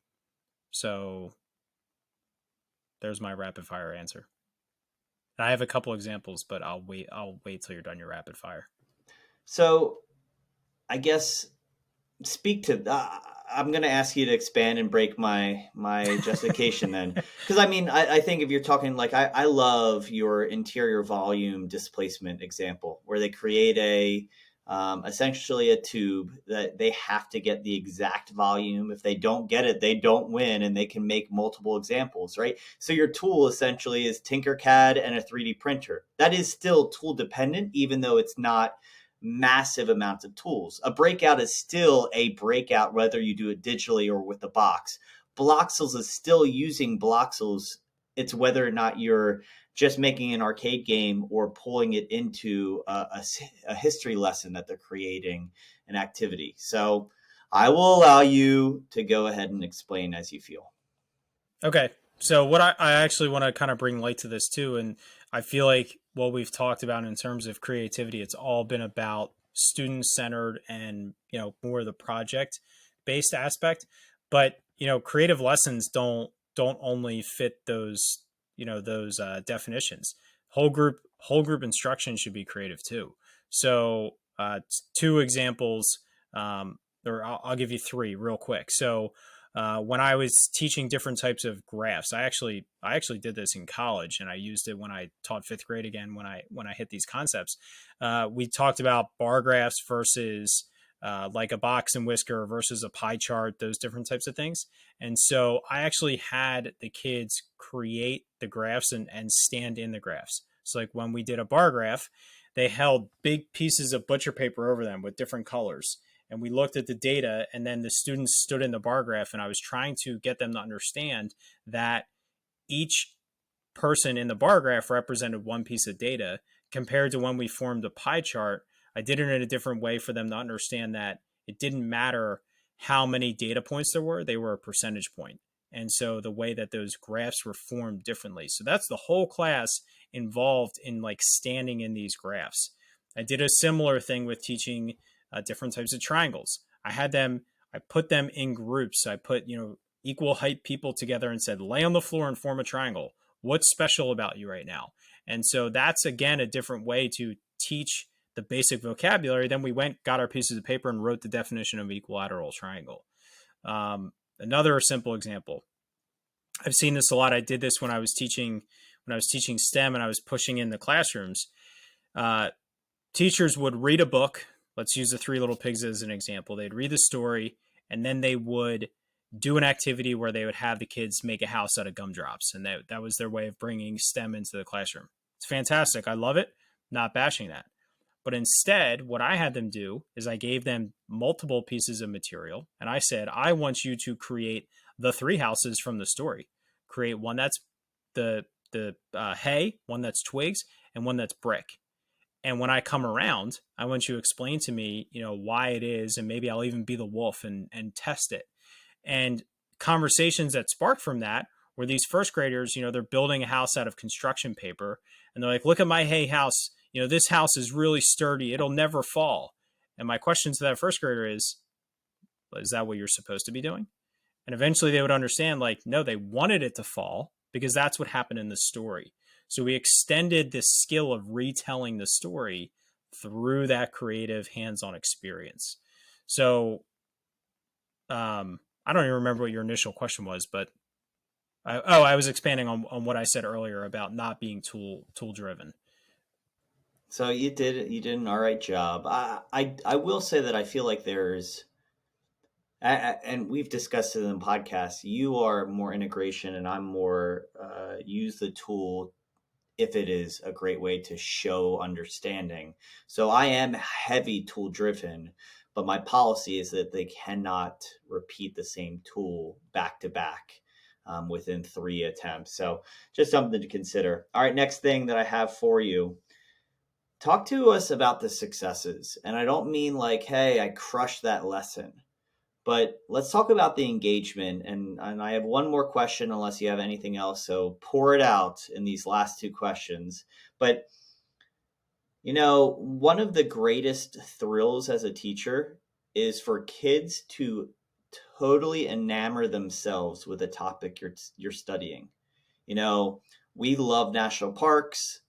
So there's my rapid fire answer. And I have a couple examples, but I'll wait till you're done your rapid fire. So I guess I'm going to ask you to expand and break my justification then. Because I think if you're talking, like, I love your interior volume displacement example, where they create essentially a tube that they have to get the exact volume. If they don't get it, they don't win, and they can make multiple examples, right? So your tool essentially is Tinkercad and a 3D printer. That is still tool dependent, even though it's not massive amounts of tools. A breakout is still a breakout, whether you do it digitally or with the box. Bloxels is still using Bloxels. It's whether or not you're just making an arcade game or pulling it into a history lesson that they're creating an activity. So I will allow you to go ahead and explain as you feel. Okay. So what I actually want to kind of bring light to this too, and I feel like what we've talked about in terms of creativity, it's all been about student-centered and, more the project-based aspect. But, creative lessons don't only fit those, definitions. Whole group instruction should be creative too. So two examples, or I'll give you three real quick. So when I was teaching different types of graphs, I actually did this in college, and I used it when I taught fifth grade again. When I hit these concepts, we talked about bar graphs versus like a box and whisker versus a pie chart, those different types of things. And so I actually had the kids create the graphs and stand in the graphs. So like when we did a bar graph, they held big pieces of butcher paper over them with different colors. And we looked at the data, and then the students stood in the bar graph, and I was trying to get them to understand that each person in the bar graph represented one piece of data compared to when we formed a pie chart. I did it in a different way for them to understand that it didn't matter how many data points there were, they were a percentage point. And so the way that those graphs were formed differently. So that's the whole class involved in like standing in these graphs. I did a similar thing with teaching different types of triangles. I put them in groups. I put, equal height people together and said, lay on the floor and form a triangle. What's special about you right now? And so that's, again, a different way to teach the basic vocabulary. Then we got our pieces of paper and wrote the definition of equilateral triangle. Another simple example. I've seen this a lot. I did this when I was teaching STEM and I was pushing in the classrooms. Teachers would read a book. Let's use the Three Little Pigs as an example. They'd read the story, and then they would do an activity where they would have the kids make a house out of gumdrops. And that was their way of bringing STEM into the classroom. It's fantastic. I love it. Not bashing that. But instead, what I had them do is I gave them multiple pieces of material. And I said, I want you to create the three houses from the story. Create one that's the hay, one that's twigs, and one that's brick. And when I come around, I want you to explain to me, why it is, and maybe I'll even be the wolf and test it. And conversations that sparked from that were these first graders, they're building a house out of construction paper. And they're like, look at my hay house. This house is really sturdy. It'll never fall. And my question to that first grader is that what you're supposed to be doing? And eventually they would understand, no, they wanted it to fall because that's what happened in the story. So we extended this skill of retelling the story through that creative hands-on experience. So I don't even remember what your initial question was, but I was expanding on what I said earlier about not being tool driven. So you did an all right job. I will say that I feel like there's, and we've discussed it in the podcast, you are more integration and I'm more use the tool if it is a great way to show understanding. So I am heavy tool driven, but my policy is that they cannot repeat the same tool back to back within 3 attempts. So just something to consider. All right, next thing that I have for you. Talk to us about the successes. And I don't mean hey, I crushed that lesson. But let's talk about the engagement. And I have one more question unless you have anything else. So pour it out in these last 2 questions. But, one of the greatest thrills as a teacher is for kids to totally enamor themselves with a topic you're studying. We love national parks,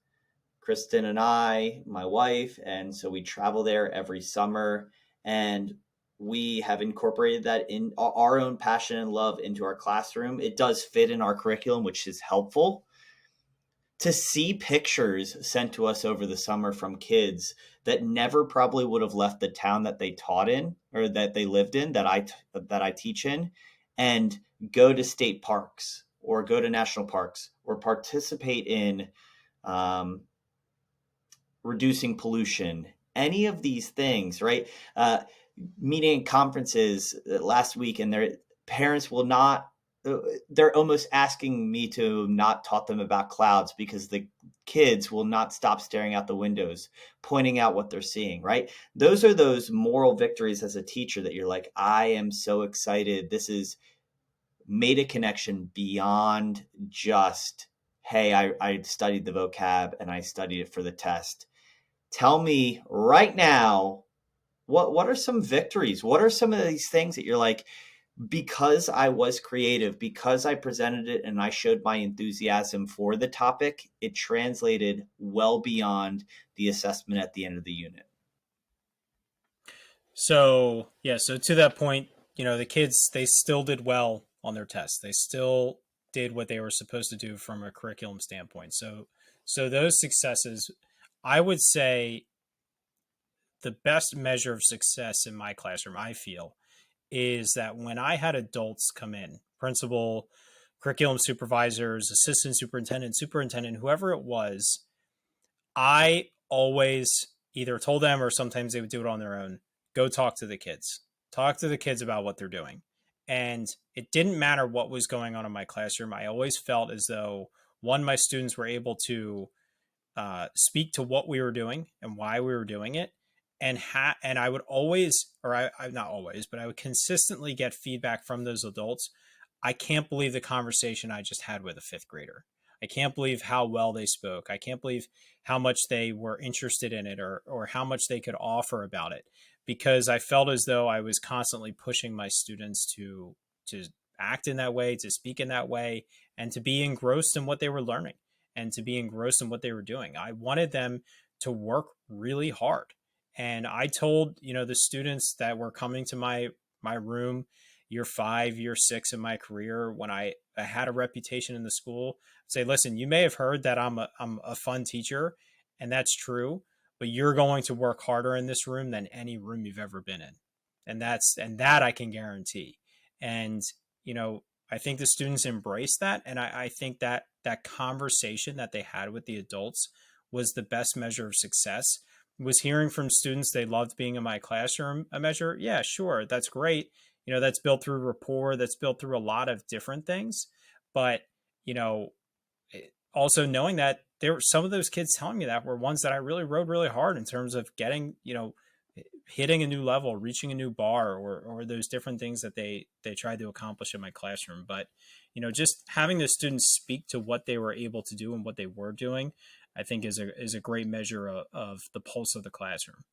Kristen and I, my wife. And so we travel there every summer. And we have incorporated that in our own passion and love into our classroom. It does fit in our curriculum, which is helpful. To see pictures sent to us over the summer from kids that never probably would have left the town that they taught in or that they lived in, that I teach in, and go to state parks or go to national parks or participate in reducing pollution, any of these things, right? Meeting at conferences last week, and their parents will not, they're almost asking me to not taught them about clouds because the kids will not stop staring out the windows, pointing out what they're seeing, right? Those are those moral victories as a teacher that you're like, I am so excited. This is made a connection beyond just, hey, I studied the vocab and I studied it for the test. Tell me right now, what are some victories? What are some of these things that you're like, because I was creative, because I presented it and I showed my enthusiasm for the topic, it translated well beyond the assessment at the end of the unit? So yeah, so to that point, the kids, they still did well on their tests. They still did what they were supposed to do from a curriculum standpoint. So those successes, I would say the best measure of success in my classroom, I feel, is that when I had adults come in, principal, curriculum supervisors, assistant superintendent, whoever it was, I always either told them, or sometimes they would do it on their own, go talk to the kids. Talk to the kids about what they're doing. And it didn't matter what was going on in my classroom. I always felt as though, one, my students were able to speak to what we were doing and why we were doing it. And I would always, or I not always, but I would consistently get feedback from those adults. I can't believe the conversation I just had with a fifth grader. I can't believe how well they spoke. I can't believe how much they were interested in it, or how much they could offer about it, because I felt as though I was constantly pushing my students to act in that way, to speak in that way, and to be engrossed in what they were learning, and to be engrossed in what they were doing. I wanted them to work really hard. And I told, the students that were coming to my room year 5, year 6 of my career, when I had a reputation in the school, say, listen, you may have heard that I'm a fun teacher, and that's true, but you're going to work harder in this room than any room you've ever been in. And that I can guarantee. And, I think the students embraced that. And I think that that conversation that they had with the adults was the best measure of success. Was hearing from students they loved being in my classroom a measure? Yeah, sure. That's great. That's built through rapport. That's built through a lot of different things. But, also knowing that there were some of those kids telling me that were ones that I really rode really hard in terms of getting, hitting a new level, reaching a new bar, or those different things that they tried to accomplish in my classroom. But, just having the students speak to what they were able to do and what they were doing, I think is a great measure of the pulse of the classroom.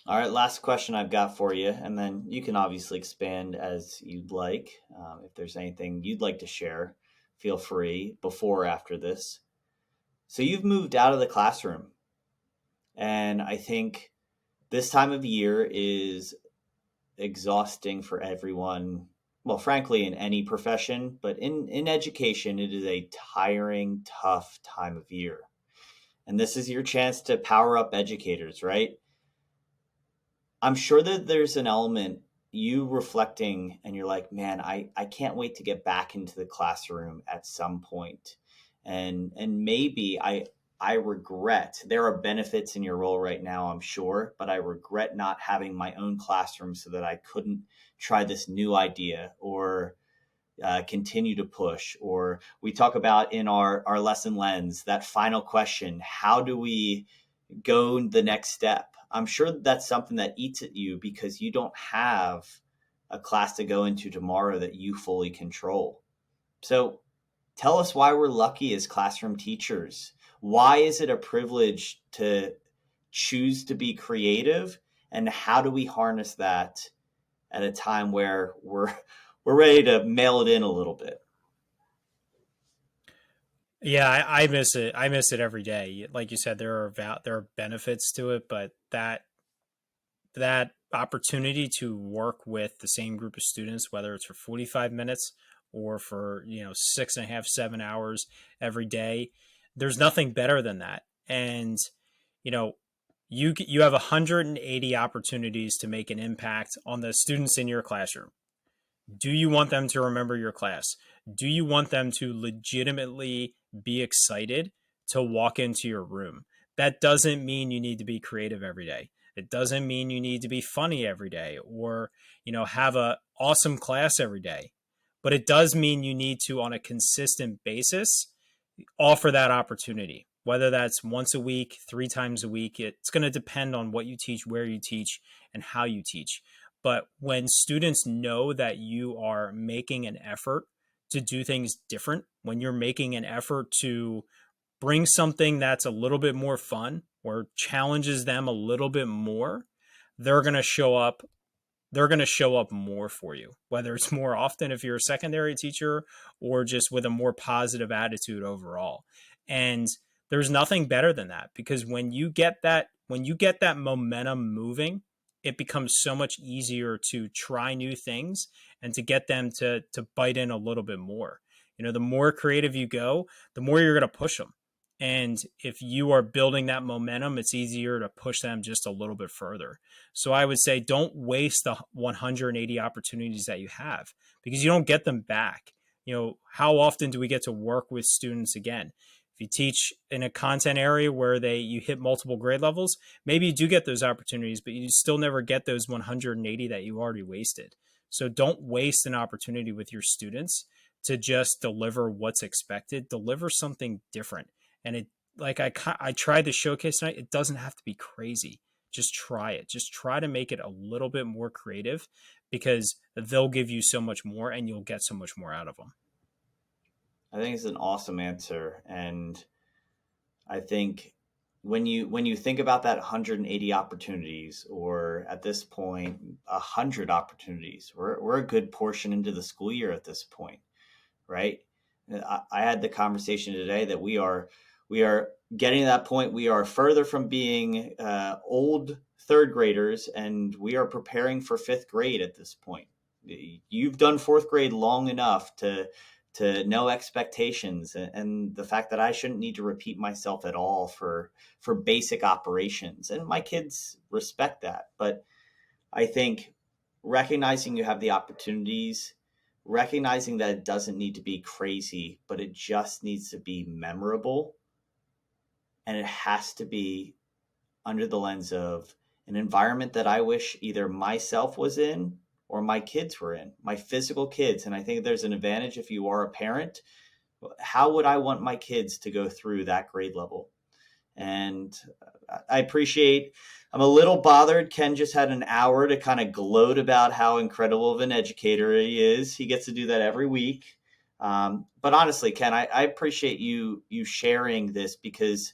All right, last question I've got for you, and then you can obviously expand as you'd like. If there's anything you'd like to share, feel free before or after this. So you've moved out of the classroom, and I think this time of year is exhausting for everyone. Well, frankly, in any profession, but in education, it is a tiring, tough time of year. And this is your chance to power up educators, right? I'm sure that there's an element, you reflecting and you're like, man, I can't wait to get back into the classroom at some point. And maybe I regret, there are benefits in your role right now, I'm sure, but I regret not having my own classroom so that I couldn't try this new idea, or continue to push. Or we talk about in our lesson lens, that final question, how do we go the next step? I'm sure that's something that eats at you because you don't have a class to go into tomorrow that you fully control. So tell us why we're lucky as classroom teachers. Why is it a privilege to choose to be creative? And how do we harness that at a time where we're ready to mail it in a little bit? Yeah, I miss it. I miss it every day. Like you said, there are benefits to it, but that opportunity to work with the same group of students, whether it's for 45 minutes or for 6.5, 7 hours every day, there's nothing better than that. And you know you have 180 opportunities to make an impact on the students in your classroom. Do you want them to remember your class? Do you want them to legitimately be excited to walk into your room? That doesn't mean you need to be creative every day. It doesn't mean you need to be funny every day, or, have a awesome class every day. But it does mean you need to, on a consistent basis, offer that opportunity. Whether that's once a week, 3 times a week, it's going to depend on what you teach, where you teach, and how you teach. But when students know that you are making an effort to do things different, when you're making an effort to bring something that's a little bit more fun or challenges them a little bit more, they're going to show up. They're going to show up more for you, whether it's more often if you're a secondary teacher, or just with a more positive attitude overall. And there's nothing better than that, because when you get that momentum moving it becomes so much easier to try new things and to get them to bite in a little bit more. The more creative you go, the more you're going to push them. And if you are building that momentum, it's easier to push them just a little bit further. So I would say don't waste the 180 opportunities that you have, because you don't get them back. How often do we get to work with students again? If you teach in a content area where you hit multiple grade levels, maybe you do get those opportunities, but you still never get those 180 that you already wasted. So don't waste an opportunity with your students to just deliver what's expected. Deliver something different. And I tried to showcase tonight, it doesn't have to be crazy. Just try it. Just try to make it a little bit more creative, because they'll give you so much more and you'll get so much more out of them. I think it's an awesome answer. And I think when you think about that 180 opportunities, or at this point 100 opportunities, we're a good portion into the school year at this point, right? I had the conversation today that we are getting to that point. We are further from being old third graders, and we are preparing for fifth grade at this point. You've done fourth grade long enough to know expectations, and the fact that I shouldn't need to repeat myself at all for basic operations. And my kids respect that. But I think recognizing you have the opportunities, recognizing that it doesn't need to be crazy, but it just needs to be memorable. And it has to be under the lens of an environment that I wish either myself was in or my kids were in, my physical kids. And I think there's an advantage if you are a parent. How would I want my kids to go through that grade level? And I appreciate, I'm a little bothered. Ken just had an hour to kind of gloat about how incredible of an educator he is. He gets to do that every week. But honestly, Ken, I appreciate you sharing this, because,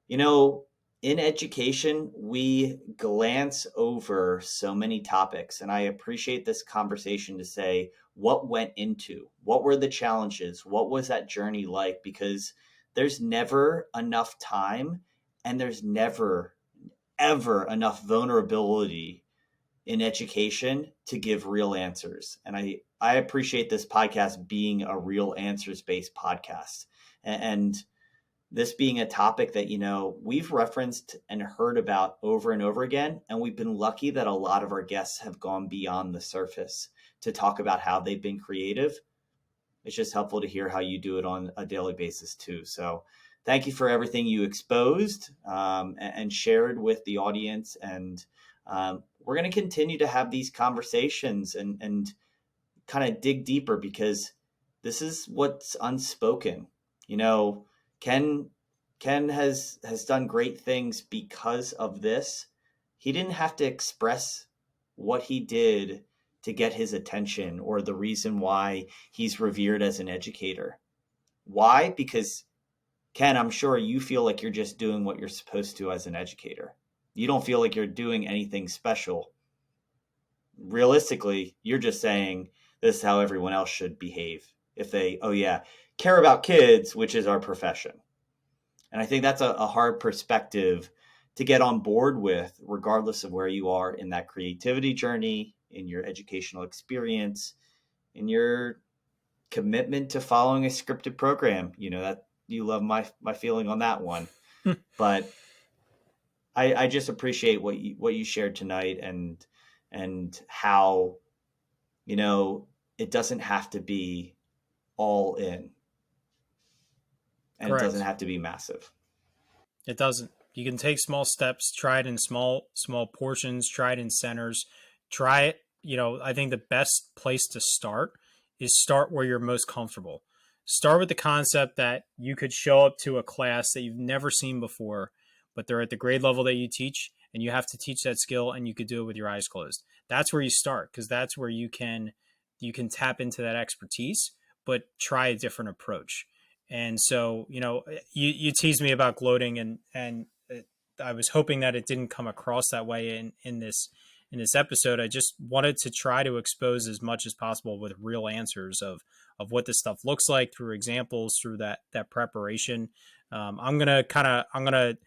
in education, we glance over so many topics. And I appreciate this conversation to say, what went into, what were the challenges? What was that journey like? Because there's never enough time, and there's never, ever enough vulnerability in education to give real answers. And I appreciate this podcast being a real answers-based podcast. And this being a topic that, we've referenced and heard about over and over again. And we've been lucky that a lot of our guests have gone beyond the surface to talk about how they've been creative. It's just helpful to hear how you do it on a daily basis too. So thank you for everything you exposed and shared with the audience. And we're going to continue to have these conversations and kind of dig deeper, because this is what's unspoken. Ken has done great things because of this. He didn't have to express what he did to get his attention, or the reason why he's revered as an educator. Why? Because, Ken, I'm sure you feel like you're just doing what you're supposed to as an educator. You don't feel like you're doing anything special. Realistically, you're just saying this is how everyone else should behave if they, care about kids, which is our profession. And I think that's a hard perspective to get on board with, regardless of where you are in that creativity journey, in your educational experience, in your commitment to following a scripted program. That you love my feeling on that one. But I just appreciate what you shared tonight, and how, it doesn't have to be all in. And Correct. It doesn't have to be massive. It doesn't. You can take small steps, try it in small portions, try it in centers, try it. I think the best place to start is start where you're most comfortable. Start with the concept that you could show up to a class that you've never seen before, but they're at the grade level that you teach, and you have to teach that skill, and you could do it with your eyes closed. That's where you start, because that's where you can tap into that expertise, but try a different approach. And so, you teased me about gloating, and I was hoping that it didn't come across that way in this episode. I just wanted to try to expose as much as possible with real answers of what this stuff looks like, through examples, through that preparation. I'm gonna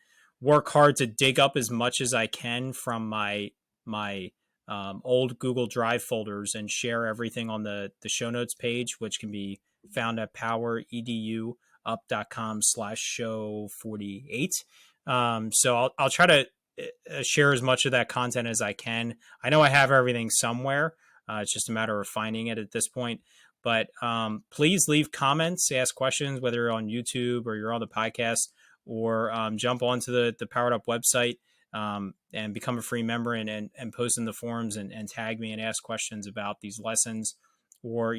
work hard to dig up as much as I can from my my old Google Drive folders and share everything on the show notes page, which can be found at poweredup.com/show 48. So I'll try to share as much of that content as I can. I know I have everything somewhere. It's just a matter of finding it at this point. But please leave comments, ask questions, whether you're on YouTube or you're on the podcast, or jump onto the Powered Up website and become a free member and post in the forums and tag me and ask questions about these lessons, or,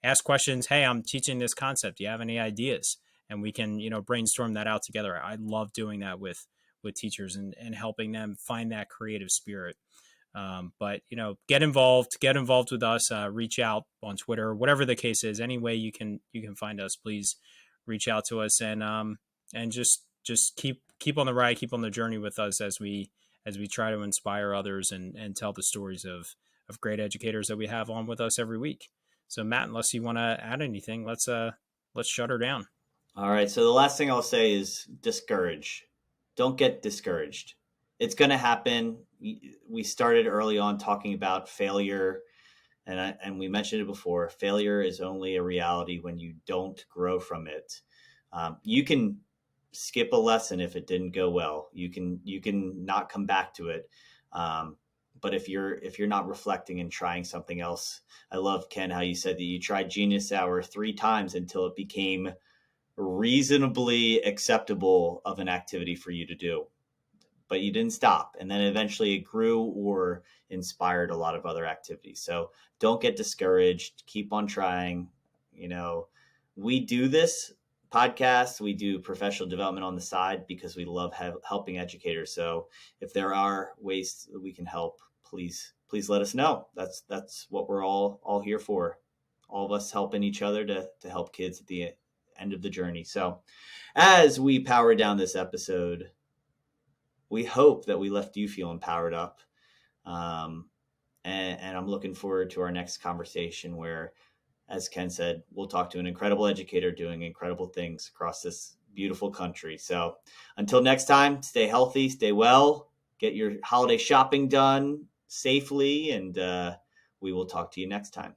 ask questions. Hey, I'm teaching this concept. Do you have any ideas? And we can, brainstorm that out together. I love doing that with teachers and helping them find that creative spirit. But get involved with us, reach out on Twitter, whatever the case is, any way you can find us, please reach out to us and just keep on the ride, keep on the journey with us as we try to inspire others and tell the stories of great educators that we have on with us every week. So Matt, unless you want to add anything, let's shut her down. All right. So the last thing I'll say is discourage. Don't get discouraged. It's going to happen. We started early on talking about failure, and we mentioned it before. Failure is only a reality when you don't grow from it. You can skip a lesson if it didn't go well. You can not come back to it. But if you're not reflecting and trying something else, I love, Ken, how you said that you tried Genius Hour 3 times until it became reasonably acceptable of an activity for you to do. But you didn't stop. And then eventually it grew or inspired a lot of other activities. So don't get discouraged. Keep on trying. We do this podcast. We do professional development on the side because we love helping educators. So if there are ways that we can help, please let us know. That's what we're all here for. All of us helping each other to help kids at the end of the journey. So as we power down this episode, we hope that we left you feeling powered up. And I'm looking forward to our next conversation where, as Ken said, we'll talk to an incredible educator doing incredible things across this beautiful country. So until next time, stay healthy, stay well, get your holiday shopping done safely, and we will talk to you next time.